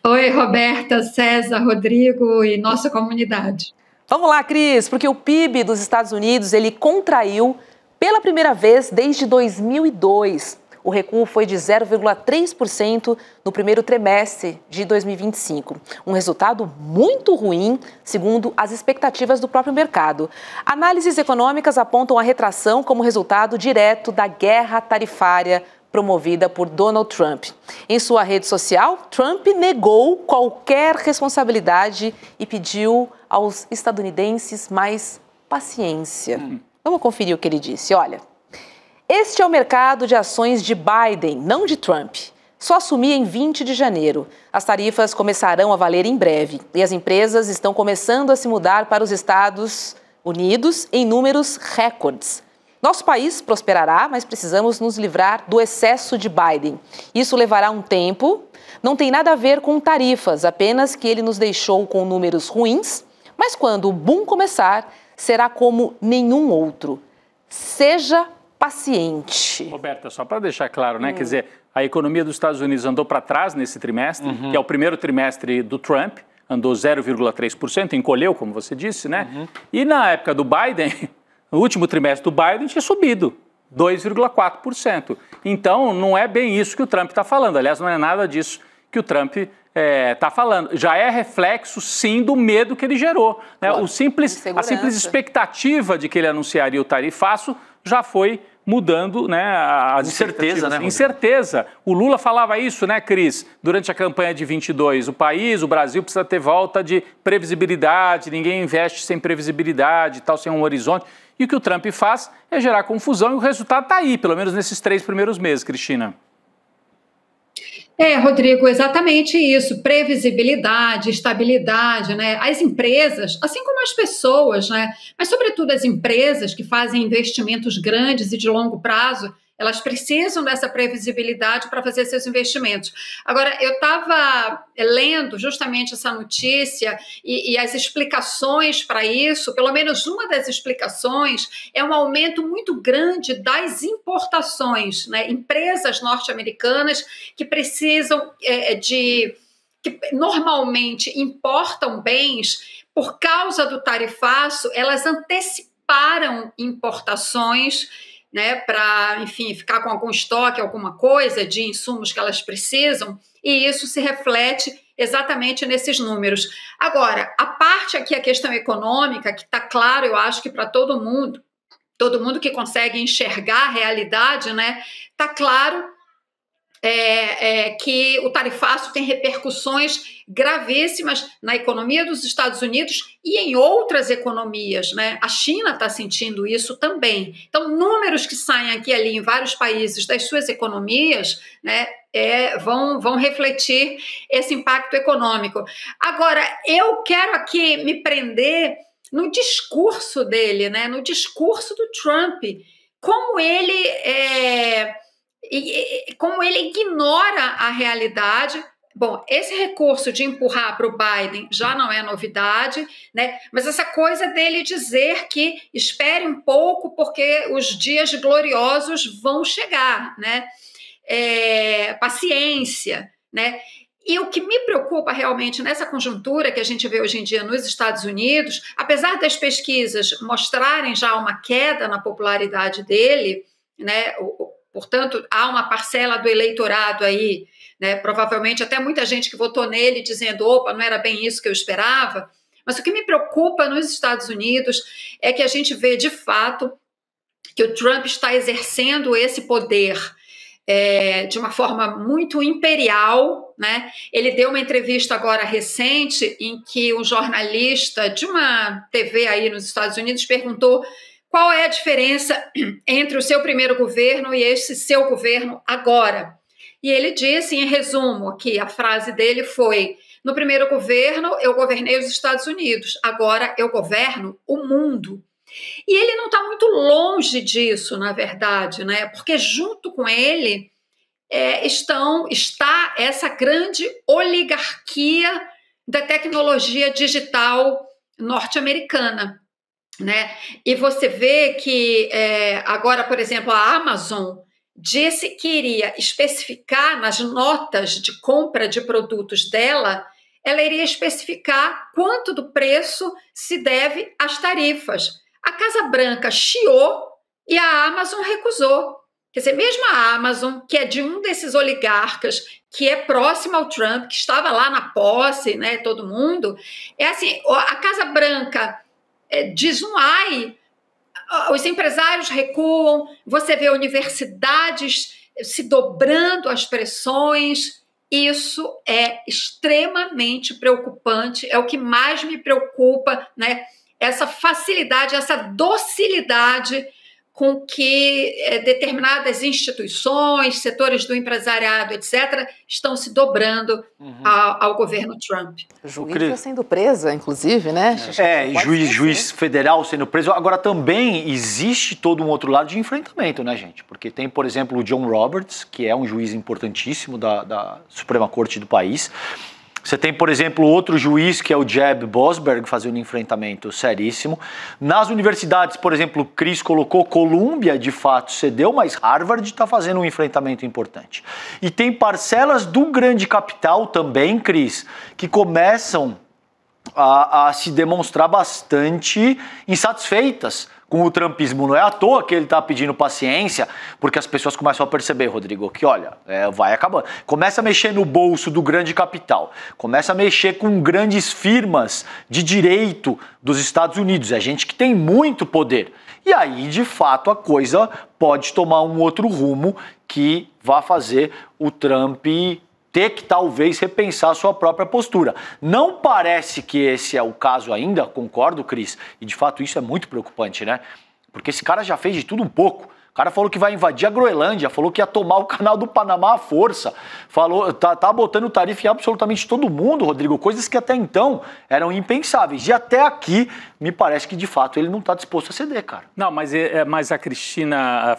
Speaker 9: Oi, Roberta, César, Rodrigo e nossa comunidade.
Speaker 3: Vamos lá, Cris, porque o PIB dos Estados Unidos, ele contraiu pela primeira vez desde 2002. O recuo foi de 0,3% no primeiro trimestre de 2025. Um resultado muito ruim, segundo as expectativas do próprio mercado. Análises econômicas apontam a retração como resultado direto da guerra tarifária promovida por Donald Trump. Em sua rede social, Trump negou qualquer responsabilidade e pediu aos estadunidenses mais paciência. Vamos conferir o que ele disse. Olha, este é o mercado de ações de Biden, não de Trump. Só assumi em 20 de janeiro. As tarifas começarão a valer em breve e as empresas estão começando a se mudar para os Estados Unidos em números recordes. Nosso país prosperará, mas precisamos nos livrar do excesso de Biden. Isso levará um tempo, não tem nada a ver com tarifas, apenas que ele nos deixou com números ruins, mas quando o boom começar, será como nenhum outro. Seja paciente.
Speaker 7: Roberta, só para deixar claro, né? Quer dizer, a economia dos Estados Unidos andou para trás nesse trimestre, que é o primeiro trimestre do Trump, andou 0,3%, encolheu, como você disse, né? E na época do Biden... No último trimestre do Biden tinha subido 2,4%. Então, não é bem isso que o Trump está falando. Aliás, não é nada disso que o Trump está falando. Já é reflexo, sim, do medo que ele gerou. Né?
Speaker 3: Claro.
Speaker 7: A simples expectativa de que ele anunciaria o tarifaço já foi mudando, né, as
Speaker 5: incerteza, né?
Speaker 7: Incerteza. O Lula falava isso, né, Cris, durante a campanha de 22. O Brasil precisa ter volta de previsibilidade, ninguém investe sem previsibilidade, tal, sem um horizonte. E o que o Trump faz é gerar confusão e o resultado está aí, pelo menos nesses 3 primeiros meses, Cristina.
Speaker 9: Rodrigo, exatamente isso, previsibilidade, estabilidade, né? As empresas, assim como as pessoas, né? Mas sobretudo as empresas que fazem investimentos grandes e de longo prazo, elas precisam dessa previsibilidade para fazer seus investimentos. Agora, eu estava lendo justamente essa notícia e as explicações para isso, pelo menos uma das explicações é um aumento muito grande das importações, né? Empresas norte-americanas que precisam que normalmente importam bens, por causa do tarifaço, elas anteciparam importações, né, para, enfim, ficar com algum estoque, alguma coisa de insumos que elas precisam, e isso se reflete exatamente nesses números. Agora, a parte aqui, a questão econômica, que está claro, eu acho que para todo mundo que consegue enxergar a realidade, né, está claro que o tarifaço tem repercussões gravíssimas na economia dos Estados Unidos e em outras economias, né? A China está sentindo isso também. Então, números que saem aqui e ali em vários países das suas economias, né, vão refletir esse impacto econômico. Agora, eu quero aqui me prender no discurso dele, né, no discurso do Trump, como ele ignora a realidade. Bom, esse recurso de empurrar para o Biden já não é novidade, né? Mas essa coisa dele dizer que espere um pouco porque os dias gloriosos vão chegar, né? Paciência, né? E o que me preocupa realmente nessa conjuntura que a gente vê hoje em dia nos Estados Unidos, apesar das pesquisas mostrarem já uma queda na popularidade dele, né? Portanto, há uma parcela do eleitorado aí, né, provavelmente até muita gente que votou nele dizendo, opa, não era bem isso que eu esperava. Mas o que me preocupa nos Estados Unidos é que a gente vê, de fato, que o Trump está exercendo esse poder de uma forma muito imperial, né? Ele deu uma entrevista agora recente em que um jornalista de uma TV aí nos Estados Unidos perguntou qual é a diferença entre o seu primeiro governo e esse seu governo agora. E ele disse, em resumo, que a frase dele foi: no primeiro governo eu governei os Estados Unidos, agora eu governo o mundo. E ele não está muito longe disso, na verdade, né? Porque junto com ele está essa grande oligarquia da tecnologia digital norte-americana, né? E você vê que agora, por exemplo, a Amazon disse que iria especificar nas notas de compra de produtos dela, ela iria especificar quanto do preço se deve às tarifas. A Casa Branca chiou e a Amazon recusou. Quer dizer, mesmo a Amazon, que é de um desses oligarcas, que é próximo ao Trump, que estava lá na posse, né, todo mundo, assim, a Casa Branca diz um ai, os empresários recuam, você vê universidades se dobrando às pressões. Isso é extremamente preocupante, é o que mais me preocupa, né? Essa facilidade, essa docilidade com que determinadas instituições, setores do empresariado, etc., estão se dobrando ao governo Trump.
Speaker 3: O juiz está sendo presa, inclusive, né?
Speaker 5: Juiz federal sendo preso. Agora, também existe todo um outro lado de enfrentamento, né, gente? Porque tem, por exemplo, o John Roberts, que é um juiz importantíssimo da Suprema Corte do país. Você tem, por exemplo, outro juiz, que é o Jeb Boasberg, fazendo um enfrentamento seríssimo. Nas universidades, por exemplo, o Cris colocou, Columbia de fato cedeu, mas Harvard está fazendo um enfrentamento importante. E tem parcelas do grande capital também, Cris, que começam a se demonstrar bastante insatisfeitas com o trumpismo. Não é à toa que ele está pedindo paciência, porque as pessoas começam a perceber, Rodrigo, que olha, vai acabando. Começa a mexer no bolso do grande capital, começa a mexer com grandes firmas de direito dos Estados Unidos. É gente que tem muito poder. E aí, de fato, a coisa pode tomar um outro rumo que vai fazer o Trump ter que talvez repensar a sua própria postura. Não parece que esse é o caso ainda, concordo, Cris, e de fato isso é muito preocupante, né? Porque esse cara já fez de tudo um pouco. O cara falou que vai invadir a Groenlândia, falou que ia tomar o canal do Panamá à força, falou, tá botando tarifa em absolutamente todo mundo, Rodrigo, coisas que até então eram impensáveis. E até aqui, me parece que de fato ele não está disposto a ceder, cara.
Speaker 7: Não, mas a Cristina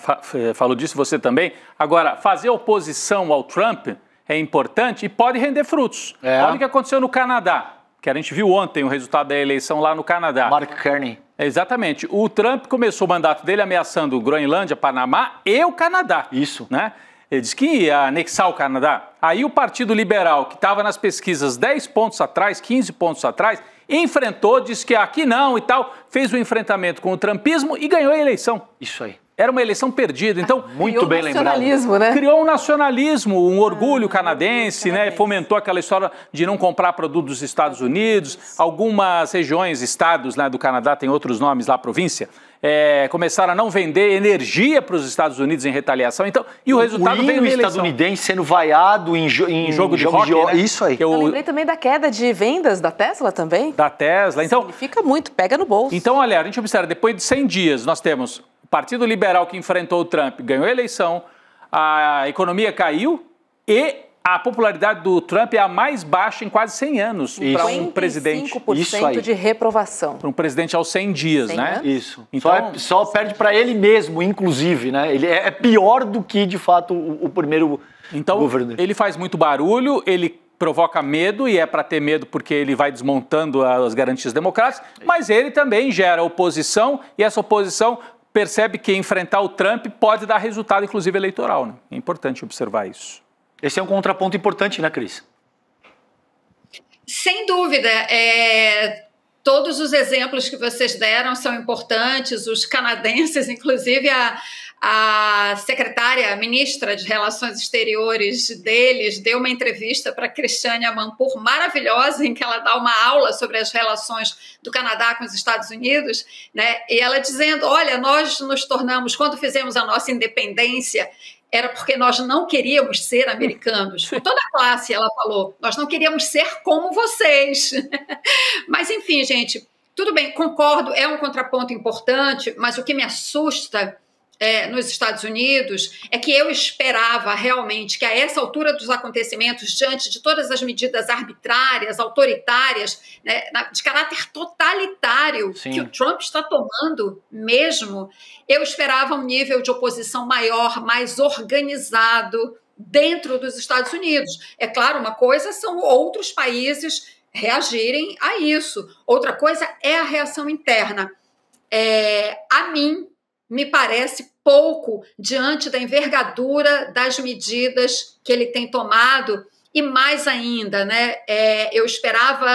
Speaker 7: falou disso, você também. Agora, fazer oposição ao Trump é importante e pode render frutos. Olha o que aconteceu no Canadá, que a gente viu ontem o resultado da eleição lá no Canadá.
Speaker 5: Mark Carney.
Speaker 7: Exatamente. O Trump começou o mandato dele ameaçando Groenlândia, Panamá e o Canadá.
Speaker 5: Isso.
Speaker 7: Né? Ele disse que ia anexar o Canadá. Aí o Partido Liberal, que estava nas pesquisas 10 pontos atrás, 15 pontos atrás, enfrentou, disse que aqui não e tal, fez um enfrentamento com o trumpismo e ganhou a eleição.
Speaker 5: Isso aí.
Speaker 7: Era uma eleição perdida, então...
Speaker 5: Muito bem lembrado.
Speaker 3: Né?
Speaker 7: Criou um nacionalismo, um orgulho canadense, né? Fomentou aquela história de não comprar produto dos Estados Unidos. Algumas regiões, estados, né, do Canadá, tem outros nomes lá, província, começaram a não vender energia para os Estados Unidos em retaliação. Então, e o resultado veio na eleição.
Speaker 5: O estadunidense sendo vaiado em jogo de rock,
Speaker 7: né?
Speaker 5: Isso aí.
Speaker 3: Eu lembrei também da queda de vendas da Tesla também.
Speaker 7: Da Tesla. Então,
Speaker 3: significa muito, pega no bolso.
Speaker 7: Então, olha, a gente observa, depois de 100 dias, nós temos o Partido Liberal que enfrentou o Trump, ganhou a eleição, a economia caiu e a popularidade do Trump é a mais baixa em quase 100 anos para um presidente.
Speaker 3: 55% de reprovação.
Speaker 7: Para um presidente aos 100 dias, 100
Speaker 3: né?
Speaker 7: Anos?
Speaker 5: Isso.
Speaker 7: Então,
Speaker 5: só perde para ele mesmo, inclusive, né? Ele é pior do que, de fato, o primeiro governo.
Speaker 7: Ele faz muito barulho, ele provoca medo, e é para ter medo porque ele vai desmontando as garantias democráticas, mas ele também gera oposição, e essa oposição percebe que enfrentar o Trump pode dar resultado, inclusive eleitoral, né? É importante observar isso.
Speaker 5: Esse é um contraponto importante, né, Cris?
Speaker 9: Sem dúvida. Todos os exemplos que vocês deram são importantes. Os canadenses, inclusive a secretária, a ministra de Relações Exteriores deles, deu uma entrevista para Christiane Amanpour maravilhosa, em que ela dá uma aula sobre as relações do Canadá com os Estados Unidos, né? E ela dizendo, olha, nós nos tornamos, quando fizemos a nossa independência, era porque nós não queríamos ser americanos. Com toda a classe, ela falou, nós não queríamos ser como vocês. Mas, enfim, gente, tudo bem, concordo, é um contraponto importante, mas o que me assusta nos Estados Unidos é que eu esperava realmente que a essa altura dos acontecimentos, diante de todas as medidas arbitrárias, autoritárias, né, de caráter totalitário que o Trump está tomando mesmo, eu esperava um nível de oposição maior, mais organizado dentro dos Estados Unidos. É claro, uma coisa são outros países reagirem a isso, outra coisa é a reação interna. A mim, me parece pouco diante da envergadura das medidas que ele tem tomado e mais ainda, né? Eu esperava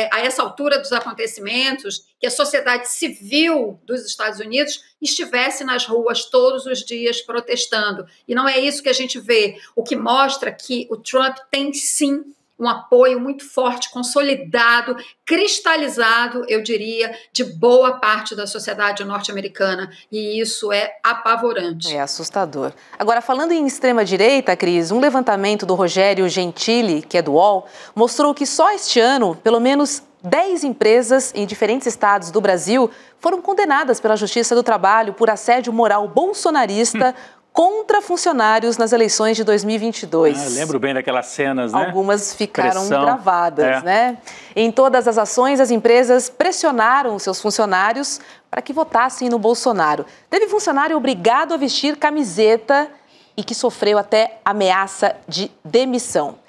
Speaker 9: a essa altura dos acontecimentos que a sociedade civil dos Estados Unidos estivesse nas ruas todos os dias protestando e não é isso que a gente vê, o que mostra que o Trump tem sim um apoio muito forte, consolidado, cristalizado, eu diria, de boa parte da sociedade norte-americana. E isso é apavorante.
Speaker 3: É assustador. Agora, falando em extrema-direita, Cris, um levantamento do Rogério Gentili, que é do UOL, mostrou que só este ano, pelo menos 10 empresas em diferentes estados do Brasil foram condenadas pela Justiça do Trabalho por assédio moral bolsonarista contra funcionários nas eleições de 2022.
Speaker 7: Lembro bem daquelas cenas, né?
Speaker 3: Algumas ficaram gravadas, né? Em todas as ações, as empresas pressionaram seus funcionários para que votassem no Bolsonaro. Teve funcionário obrigado a vestir camiseta e que sofreu até ameaça de demissão.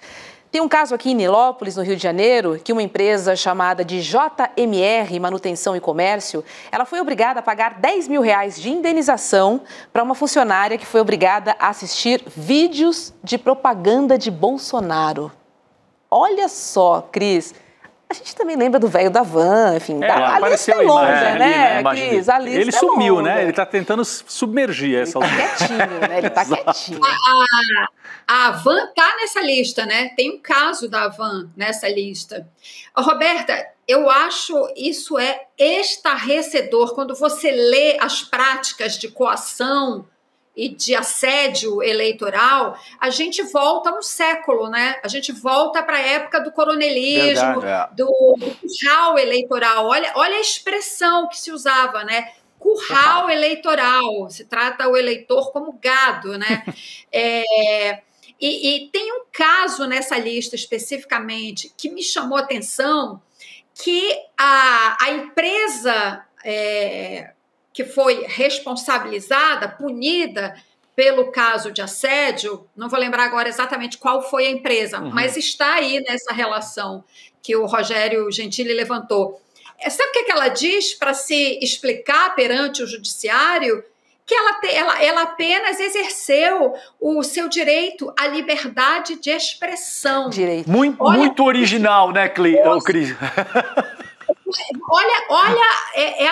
Speaker 3: Tem um caso aqui em Nilópolis, no Rio de Janeiro, que uma empresa chamada de JMR Manutenção e Comércio, ela foi obrigada a pagar R$10 mil de indenização para uma funcionária que foi obrigada a assistir vídeos de propaganda de Bolsonaro. Olha só, Cris, a gente também lembra do velho da van, enfim, a lista é longa, né, Cris? A lista
Speaker 7: ele sumiu, né? Ele está tentando submergir essa
Speaker 3: altura. Ele está quietinho, né? Ele está quietinho.
Speaker 9: A Havan está nessa lista, né? Tem um caso da Havan nessa lista. Roberta, eu acho isso estarrecedor quando você lê as práticas de coação e de assédio eleitoral, a gente volta um século, né? A gente volta para a época do coronelismo, do curral eleitoral. Olha a expressão que se usava, né? Curral eleitoral. Se trata o eleitor como gado, né? E tem um caso nessa lista especificamente que me chamou a atenção, que a empresa que foi responsabilizada, punida pelo caso de assédio, não vou lembrar agora exatamente qual foi a empresa, mas está aí nessa relação que o Rogério Gentili levantou. Sabe o que ela diz para se explicar perante o judiciário? Que ela apenas exerceu o seu direito à liberdade de expressão.
Speaker 5: Muito original, né, Cris?
Speaker 9: Olha, é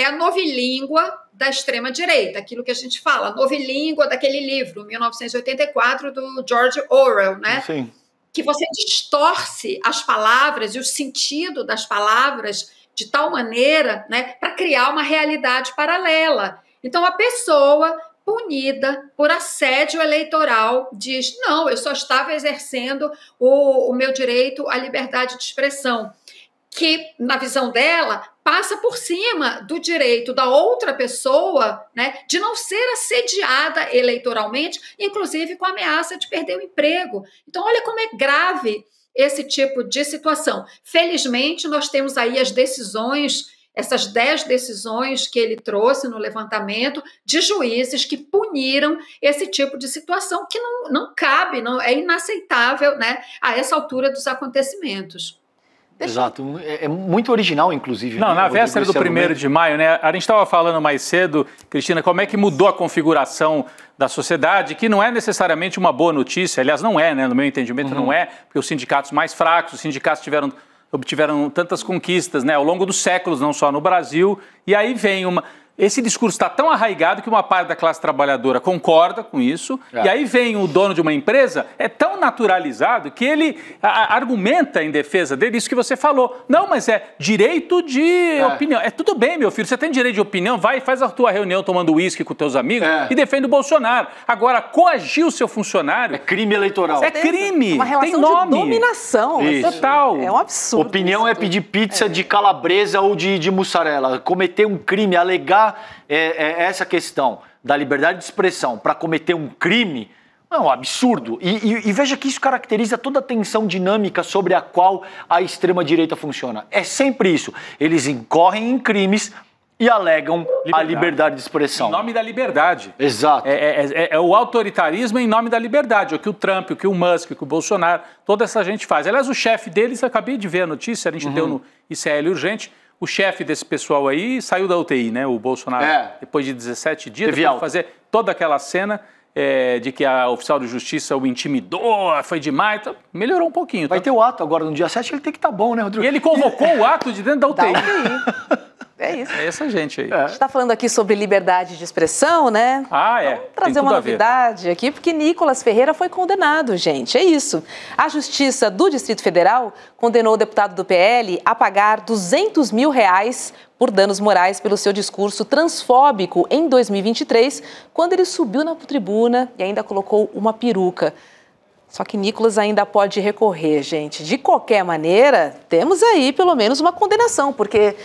Speaker 9: a novilíngua da extrema-direita, aquilo que a gente fala, a novilíngua daquele livro, 1984, do George Orwell, né?
Speaker 5: Sim.
Speaker 9: Que você distorce as palavras e o sentido das palavras de tal maneira, né, para criar uma realidade paralela. Então, a pessoa punida por assédio eleitoral diz, não, eu só estava exercendo o meu direito à liberdade de expressão, que, na visão dela, passa por cima do direito da outra pessoa, né, de não ser assediada eleitoralmente, inclusive com a ameaça de perder o emprego. Então, olha como é grave esse tipo de situação. Felizmente, nós temos aí as decisões, essas 10 decisões que ele trouxe no levantamento de juízes que puniram esse tipo de situação que não cabe, é inaceitável, né, a essa altura dos acontecimentos.
Speaker 5: Exato, é muito original, inclusive.
Speaker 7: Não, na véspera do 1º de maio, né? A gente estava falando mais cedo, Cristina, como é que mudou a configuração da sociedade, que não é necessariamente uma boa notícia, aliás, não é, né? No meu entendimento, não é, porque os sindicatos mais fracos, os sindicatos obtiveram tantas conquistas, né? Ao longo dos séculos, não só no Brasil, e aí vem uma... esse discurso está tão arraigado que uma parte da classe trabalhadora concorda com isso, e aí vem o dono de uma empresa, é tão naturalizado que ele argumenta em defesa dele isso que você falou. Não, mas é direito de opinião. É tudo bem, meu filho, você tem direito de opinião, vai e faz a tua reunião tomando uísque com teus amigos e defende o Bolsonaro. Agora, coagir o seu funcionário...
Speaker 5: É crime eleitoral.
Speaker 7: É crime,
Speaker 3: uma relação
Speaker 7: tem nome.
Speaker 3: de dominação.
Speaker 7: Total.
Speaker 3: É um absurdo.
Speaker 5: Opinião é pedir pizza de calabresa ou de mussarela. Cometer um crime, alegar essa questão da liberdade de expressão para cometer um crime é um absurdo. E veja que isso caracteriza toda a tensão dinâmica sobre a qual a extrema-direita funciona. É sempre isso. Eles incorrem em crimes e alegam a liberdade de expressão.
Speaker 7: Em nome da liberdade.
Speaker 5: Exato.
Speaker 7: É o autoritarismo em nome da liberdade. O que o Trump, o que o Musk, o que o Bolsonaro, toda essa gente faz. Aliás, o chefe deles, acabei de ver a notícia, a gente deu no ICL Urgente, o chefe desse pessoal aí saiu da UTI, né? O Bolsonaro, depois de 17 dias, depois de fazer toda aquela cena de que a oficial de justiça o intimidou, foi demais, então, melhorou um pouquinho.
Speaker 5: Vai ter o ato agora no dia 7, ele tem que estar bom, né, Rodrigo?
Speaker 7: E ele convocou o ato de dentro da UTI.
Speaker 3: É isso.
Speaker 7: É essa gente aí.
Speaker 3: A gente está falando aqui sobre liberdade de expressão, né?
Speaker 7: Vamos
Speaker 3: trazer uma novidade aqui, porque Nicolas Ferreira foi condenado, gente. É isso. A Justiça do Distrito Federal condenou o deputado do PL a pagar R$200 mil por danos morais pelo seu discurso transfóbico em 2023, quando ele subiu na tribuna e ainda colocou uma peruca. Só que Nicolas ainda pode recorrer, gente. De qualquer maneira, temos aí pelo menos uma condenação, porque...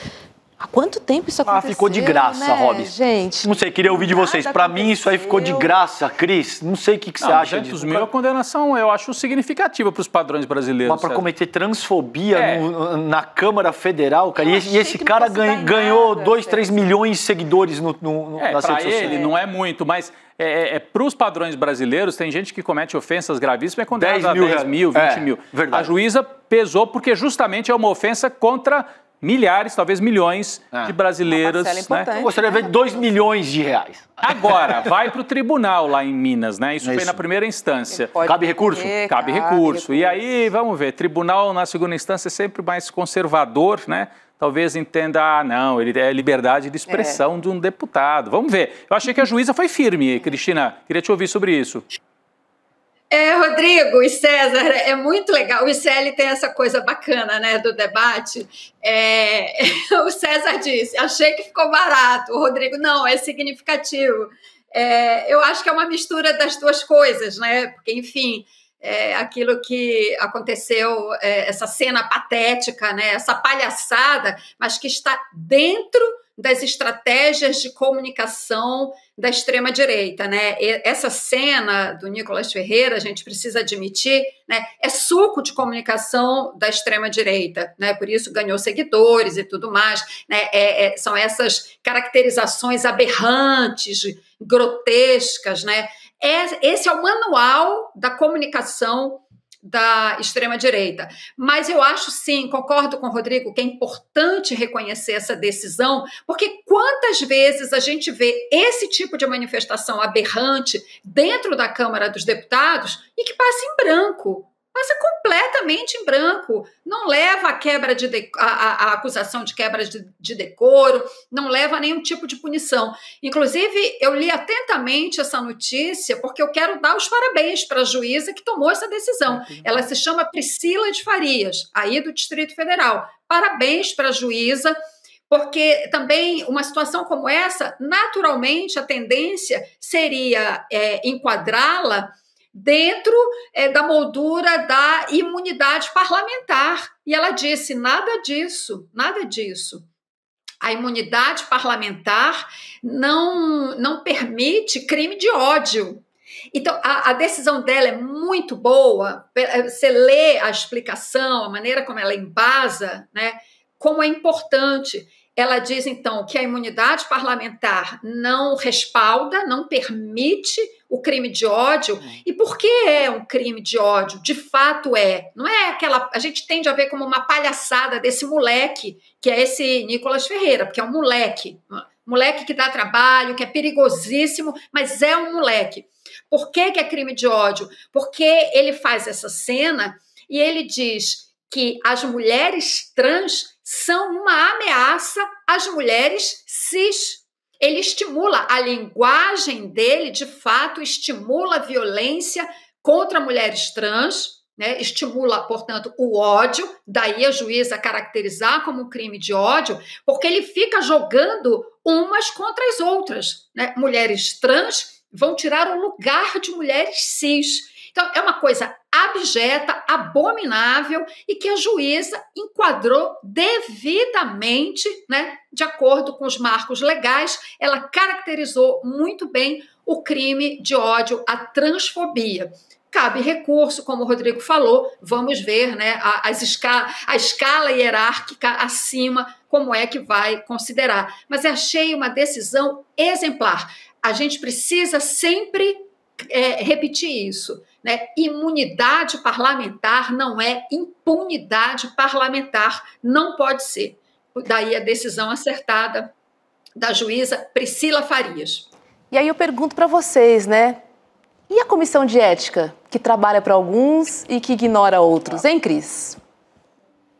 Speaker 3: Há quanto tempo isso aconteceu?
Speaker 5: Ficou de graça,
Speaker 3: né,
Speaker 5: Robbie.
Speaker 3: Gente.
Speaker 5: Não sei, queria ouvir de vocês. Para mim, isso aí ficou de graça, Cris. Não sei o que você acha disso.
Speaker 7: 200 mil, a condenação eu acho significativa para os padrões brasileiros.
Speaker 5: Mas para cometer transfobia na Câmara Federal, cara. E esse cara ganhou 2, 3 milhões de seguidores nas redes sociais.
Speaker 7: Para ele não é muito, mas para os padrões brasileiros, tem gente que comete ofensas gravíssimas e é condenado a 10 mil, 20 mil.
Speaker 5: Verdade.
Speaker 7: A juíza pesou porque justamente é uma ofensa contra... milhares, talvez milhões de brasileiros.
Speaker 5: Eu gostaria de ver 2 milhões de reais.
Speaker 7: Agora, vai para o tribunal lá em Minas, né? Isso foi na primeira instância.
Speaker 5: Cabe recurso?
Speaker 7: Cabe recurso. E aí, vamos ver, tribunal na segunda instância é sempre mais conservador, né? Talvez entenda, não, ele é liberdade de expressão de um deputado. Vamos ver. Eu achei que a juíza foi firme, Cristina. Queria te ouvir sobre isso.
Speaker 9: Rodrigo e César, é muito legal. O ICL tem essa coisa bacana, né, do debate. O César disse, achei que ficou barato. O Rodrigo, não, é significativo. Eu acho que é uma mistura das duas coisas, né? Porque, enfim, aquilo que aconteceu, essa cena patética, né, essa palhaçada, mas que está dentro das estratégias de comunicação da extrema-direita, né? Essa cena do Nicolas Ferreira, a gente precisa admitir, né, é suco de comunicação da extrema-direita, né? Por isso ganhou seguidores e tudo mais, né? São essas caracterizações aberrantes, grotescas, né? Esse é o manual da comunicação da extrema-direita. Mas eu acho, sim, concordo com o Rodrigo, que é importante reconhecer essa decisão, porque quantas vezes a gente vê esse tipo de manifestação aberrante dentro da Câmara dos Deputados e que passa em branco, passa completamente em branco, não leva a acusação de quebra de decoro, não leva a nenhum tipo de punição. Inclusive, eu li atentamente essa notícia porque eu quero dar os parabéns para a juíza que tomou essa decisão. Ela se chama Priscila de Farias, aí do Distrito Federal. Parabéns para a juíza, porque também uma situação como essa, naturalmente, a tendência seria enquadrá-la dentro da moldura da imunidade parlamentar. E ela disse, nada disso, nada disso. A imunidade parlamentar não permite crime de ódio. Então, a decisão dela é muito boa. Você lê a explicação, a maneira como ela embasa, né, como é importante. Ela diz, então, que a imunidade parlamentar não respalda, não permite o crime de ódio. E por que é um crime de ódio? De fato é. Não é aquela... A gente tende a ver como uma palhaçada desse moleque, que é esse Nicolas Ferreira, porque é um moleque. Moleque que dá trabalho, que é perigosíssimo, mas é um moleque. Por que é crime de ódio? Porque ele faz essa cena e ele diz que as mulheres trans são uma ameaça às mulheres cis. Ele estimula, a linguagem dele, de fato, estimula a violência contra mulheres trans, né? Estimula, portanto, o ódio, daí a juíza caracterizar como um crime de ódio, porque ele fica jogando umas contra as outras, né? Mulheres trans vão tirar o lugar de mulheres cis. Então, é uma coisa abjeta, abominável e que a juíza enquadrou devidamente, né, de acordo com os marcos legais. Ela caracterizou muito bem o crime de ódio à transfobia. Cabe recurso, como o Rodrigo falou, vamos ver, né, a escala hierárquica acima, como é que vai considerar. Mas achei uma decisão exemplar. A gente precisa sempre repetir isso, né? Imunidade parlamentar não é impunidade parlamentar, não pode ser. Daí a decisão acertada da juíza Priscila Farias.
Speaker 3: E aí eu pergunto para vocês, né? E a comissão de ética, que trabalha para alguns e que ignora outros, hein, Cris?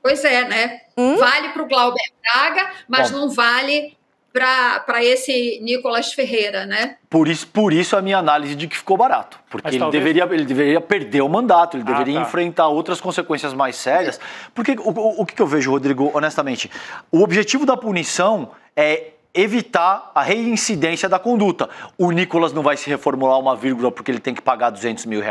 Speaker 9: Pois é, né? Vale para o Glauber Braga, mas não vale para esse Nicolas Ferreira, né?
Speaker 5: Por isso a minha análise de que ficou barato. Porque ele deveria perder o mandato, ele deveria enfrentar outras consequências mais sérias. Porque o que eu vejo, Rodrigo, honestamente, o objetivo da punição é evitar a reincidência da conduta. O Nicolas não vai se reformular uma vírgula porque ele tem que pagar R$200 mil.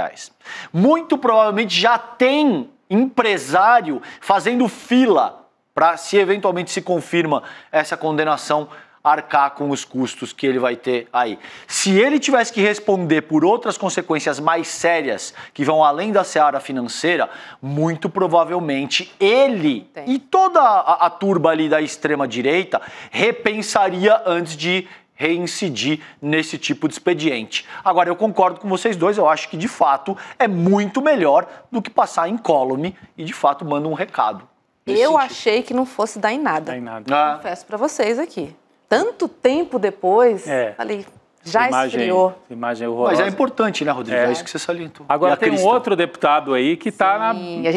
Speaker 5: Muito provavelmente já tem empresário fazendo fila para, se eventualmente se confirma essa condenação, arcar com os custos que ele vai ter aí. Se ele tivesse que responder por outras consequências mais sérias, que vão além da seara financeira, muito provavelmente ele e toda a turba ali da extrema-direita repensaria antes de reincidir nesse tipo de expediente. Agora, eu concordo com vocês dois, eu acho que, de fato, é muito melhor do que passar incólume e, de fato, manda um recado.
Speaker 3: Eu achei que não fosse dar em nada. Confesso para vocês aqui. Tanto tempo depois, falei, já esfriou.
Speaker 7: Imagem horrorosa.
Speaker 5: Mas é importante, né, Rodrigo? É isso que você salientou.
Speaker 7: Agora tem um outro deputado aí que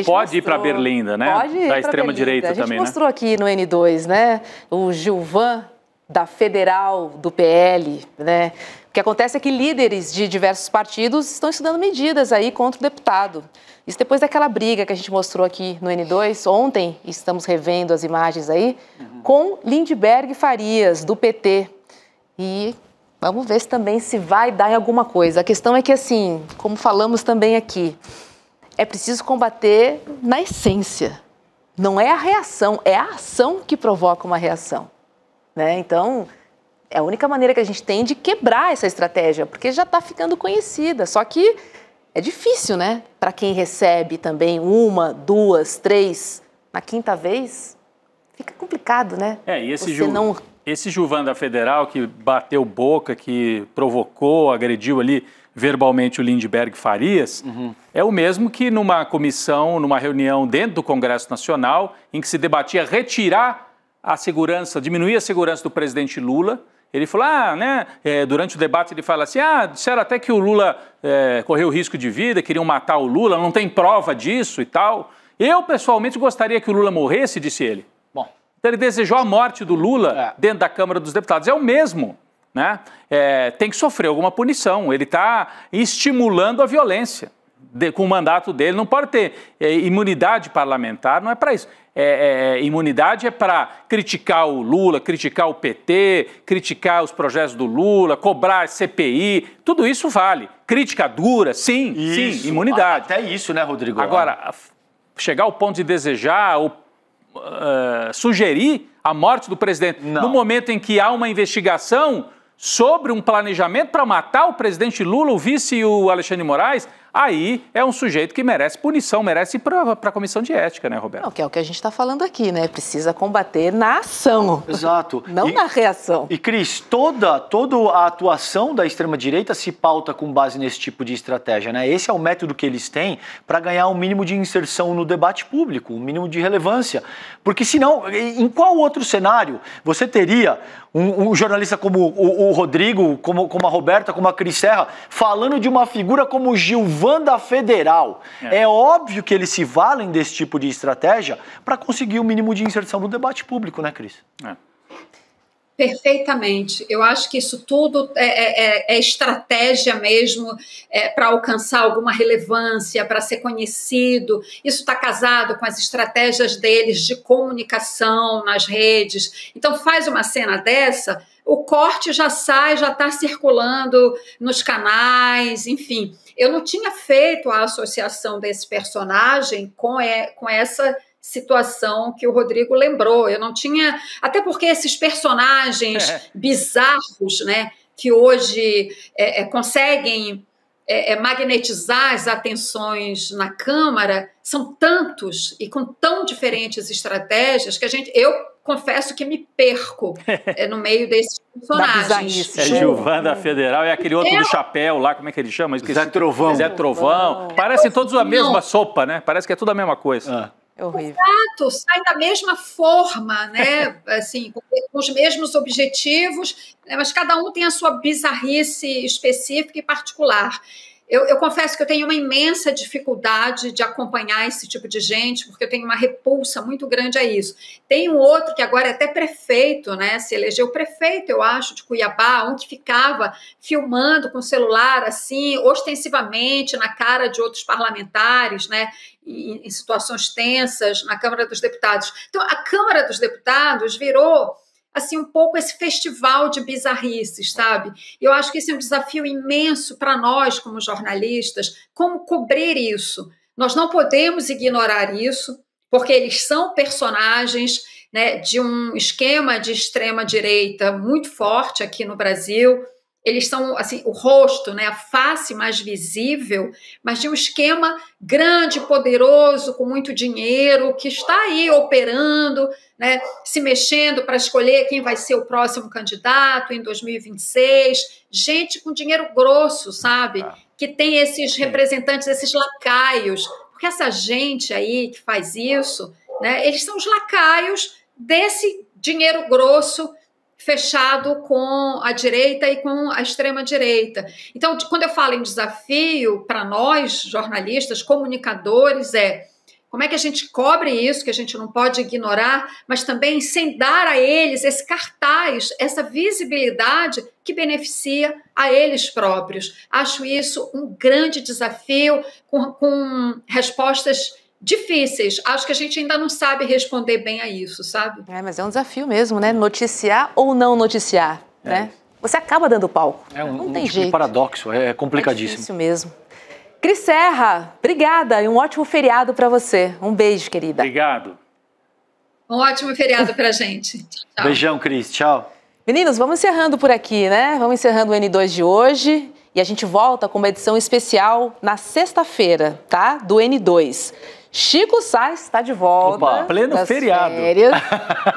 Speaker 7: pode ir para Berlinda, né?
Speaker 3: Pode ir
Speaker 7: da extrema-direita também, né?
Speaker 3: A gente mostrou aqui no N2, né? O Gilvan, da Federal, do PL, né? O que acontece é que líderes de diversos partidos estão estudando medidas aí contra o deputado. Isso depois daquela briga que a gente mostrou aqui no N2, ontem, estamos revendo as imagens aí, com Lindbergh Farias, do PT. E vamos ver também se vai dar em alguma coisa. A questão é que, assim, como falamos também aqui, é preciso combater na essência. Não é a reação, é a ação que provoca uma reação, né? Então, é a única maneira que a gente tem de quebrar essa estratégia, porque já está ficando conhecida. Só que é difícil, né? Para quem recebe também 1, 2, 3, na quinta vez, fica complicado, né?
Speaker 7: E esse Gilvan da Federal que bateu boca, que provocou, agrediu ali verbalmente o Lindbergh Farias, é o mesmo que numa comissão, numa reunião dentro do Congresso Nacional, em que se debatia retirar a segurança, diminuir a segurança do presidente Lula. Ele falou, durante o debate ele fala assim, disseram até que o Lula correu risco de vida, queriam matar o Lula, não tem prova disso e tal. Eu, pessoalmente, gostaria que o Lula morresse, disse ele. Bom, então ele desejou a morte do Lula dentro da Câmara dos Deputados. É o mesmo, né? Tem que sofrer alguma punição. Ele está estimulando a violência com o mandato dele. Não pode ter imunidade parlamentar, não é para isso. Imunidade é para criticar o Lula, criticar o PT, criticar os projetos do Lula, cobrar CPI, tudo isso vale. Crítica dura, sim, imunidade.
Speaker 5: Até isso, né, Rodrigo?
Speaker 7: Agora, chegar ao ponto de desejar ou sugerir a morte do presidente no momento em que há uma investigação sobre um planejamento para matar o presidente Lula, o vice e o Alexandre de Moraes, aí é um sujeito que merece punição, merece ir para a comissão de ética, né, Roberto?
Speaker 3: Não, que é o que a gente está falando aqui, né? Precisa combater na ação.
Speaker 5: Exato.
Speaker 3: Não na reação.
Speaker 5: E, Cris, toda a atuação da extrema-direita se pauta com base nesse tipo de estratégia, né? Esse é o método que eles têm para ganhar um mínimo de inserção no debate público, um mínimo de relevância. Porque, senão, em qual outro cenário você teria um jornalista como o Rodrigo, como a Roberta, como a Cris Serra, falando de uma figura como o Gilvan da Federal? É óbvio que eles se valem desse tipo de estratégia para conseguir o mínimo de inserção no debate público, né, Cris?
Speaker 9: Perfeitamente. Eu acho que isso tudo é estratégia mesmo para alcançar alguma relevância, para ser conhecido. Isso está casado com as estratégias deles de comunicação nas redes. Então, faz uma cena dessa, o corte já sai, já está circulando nos canais, enfim. Eu não tinha feito a associação desse personagem com essa situação que o Rodrigo lembrou. Eu não tinha... Até porque esses personagens bizarros, né, que hoje conseguem magnetizar as atenções na Câmara, são tantos e com tão diferentes estratégias que eu confesso que me perco no meio desses personagens.
Speaker 7: É Gilvan da Federal, é aquele outro do chapéu lá, como é que ele chama?
Speaker 5: Zé Trovão.
Speaker 7: Zé Trovão. Parecem todos a mesma sopa, né? Parece que é tudo a mesma coisa.
Speaker 3: É horrível.
Speaker 9: Exato, sai da mesma forma, né? Assim, com os mesmos objetivos, né? Mas cada um tem a sua bizarrice específica e particular. Eu confesso que eu tenho uma imensa dificuldade de acompanhar esse tipo de gente, porque eu tenho uma repulsa muito grande a isso. Tem um outro que agora é até prefeito, né? Se elegeu prefeito, eu acho, de Cuiabá, um que ficava filmando com o celular, assim, ostensivamente, na cara de outros parlamentares, né? Em situações tensas, na Câmara dos Deputados. Então, a Câmara dos Deputados virou... assim, um pouco esse festival de bizarrices, sabe? E eu acho que esse é um desafio imenso para nós, como jornalistas, como cobrir isso. Nós não podemos ignorar isso, porque eles são personagens, né, de um esquema de extrema-direita muito forte aqui no Brasil. Eles são, assim, o rosto, né, a face mais visível, mas de um esquema grande, poderoso, com muito dinheiro, que está aí operando, né, se mexendo para escolher quem vai ser o próximo candidato em 2026. Gente com dinheiro grosso, sabe? Que tem esses representantes, esses lacaios. Porque essa gente aí que faz isso, né, eles são os lacaios desse dinheiro grosso fechado com a direita e com a extrema-direita. Então, quando eu falo em desafio para nós, jornalistas, comunicadores, como é que a gente cobre isso, que a gente não pode ignorar, mas também sem dar a eles esse cartaz, essa visibilidade que beneficia a eles próprios. Acho isso um grande desafio, com respostas difíceis. Acho que a gente ainda não sabe responder bem a isso, sabe?
Speaker 3: Mas é um desafio mesmo, né? Noticiar ou não noticiar, né? Você acaba dando palco. Não tem jeito.
Speaker 5: De paradoxo, é complicadíssimo.
Speaker 3: É difícil mesmo. Cris Serra, obrigada e um ótimo feriado para você. Um beijo, querida.
Speaker 7: Obrigado.
Speaker 9: Um ótimo feriado pra gente. Tchau.
Speaker 5: Beijão, Cris. Tchau.
Speaker 3: Meninos, vamos encerrando por aqui, né? Vamos encerrando o N2 de hoje e a gente volta com uma edição especial na sexta-feira, tá? Do N2. Chico Sainz está de volta.
Speaker 7: Opa, pleno feriado.
Speaker 3: Férias,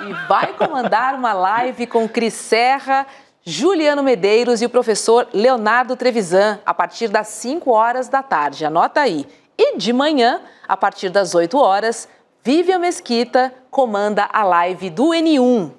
Speaker 3: e vai comandar uma live com Cris Serra, Juliano Medeiros e o professor Leonardo Trevisan, a partir das 5 horas da tarde. Anota aí. E de manhã, a partir das 8 horas, Vivian Mesquita comanda a live do N1.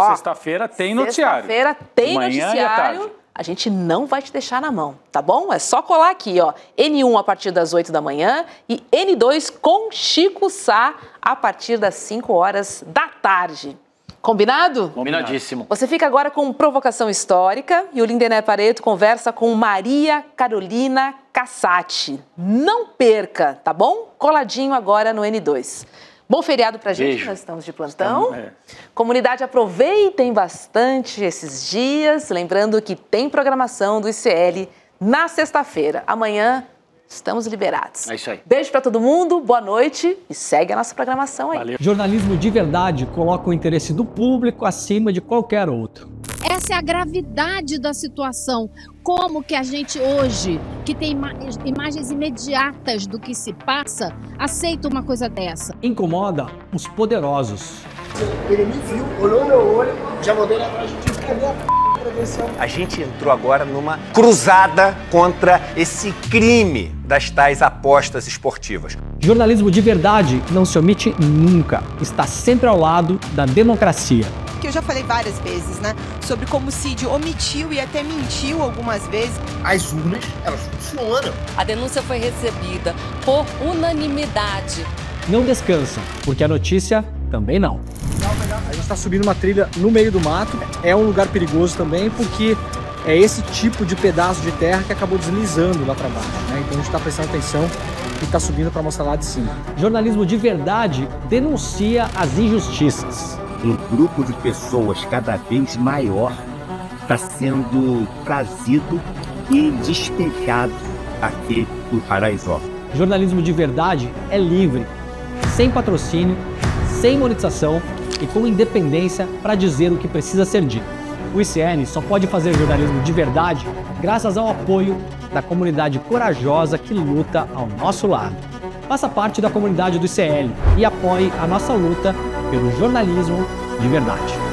Speaker 7: Sexta-feira tem noticiário.
Speaker 3: Sexta-feira tem
Speaker 7: manhã
Speaker 3: noticiário.
Speaker 7: E à tarde.
Speaker 3: A gente não vai te deixar na mão, tá bom? É só colar aqui, ó. N1 a partir das 8 da manhã e N2 com Chico Sá a partir das 5 horas da tarde. Combinado?
Speaker 5: Combinadíssimo.
Speaker 3: Você fica agora com Provocação Histórica e o Lindené Pareto conversa com Maria Carolina Cassati. Não perca, tá bom? Coladinho agora no N2. Bom feriado pra gente,
Speaker 5: Beijo.
Speaker 3: nós estamos de plantão. Comunidade, aproveitem bastante esses dias. Lembrando que tem programação do ICL na sexta-feira. Amanhã estamos liberados.
Speaker 5: É isso aí.
Speaker 3: Beijo pra todo mundo, boa noite e segue a nossa programação aí.
Speaker 7: Valeu.
Speaker 10: Jornalismo de verdade coloca o interesse do público acima de qualquer outro.
Speaker 11: Essa é a gravidade da situação. Como que a gente hoje, que tem imagens imediatas do que se passa, aceita uma coisa dessa?
Speaker 10: Incomoda os poderosos.
Speaker 2: Ele me viu, olhou no meu olho, já mandou ele atrás de ti. Cadê a prevenção?
Speaker 12: A gente entrou agora numa cruzada contra esse crime das tais apostas esportivas.
Speaker 10: Jornalismo de verdade não se omite nunca. Está sempre ao lado da democracia.
Speaker 13: Que eu já falei várias vezes, né? Sobre como o Cid omitiu e até mentiu algumas vezes.
Speaker 2: As urnas, elas funcionam.
Speaker 14: A denúncia foi recebida por unanimidade.
Speaker 10: Não descansa, porque a notícia também não.
Speaker 2: A gente
Speaker 10: está subindo uma trilha no meio do mato. É um lugar perigoso também, porque é esse tipo de pedaço de terra que acabou deslizando lá para baixo, né? Então a gente está prestando atenção e está subindo para mostrar lá de cima.
Speaker 15: Jornalismo de verdade denuncia as injustiças.
Speaker 16: Um grupo de pessoas cada vez maior está sendo trazido e despejado aqui do Paraisópolis.
Speaker 15: Jornalismo de verdade é livre, sem patrocínio, sem monetização e com independência para dizer o que precisa ser dito. O ICL só pode fazer jornalismo de verdade graças ao apoio da comunidade corajosa que luta ao nosso lado. Faça parte da comunidade do ICL e apoie a nossa luta pelo jornalismo de verdade.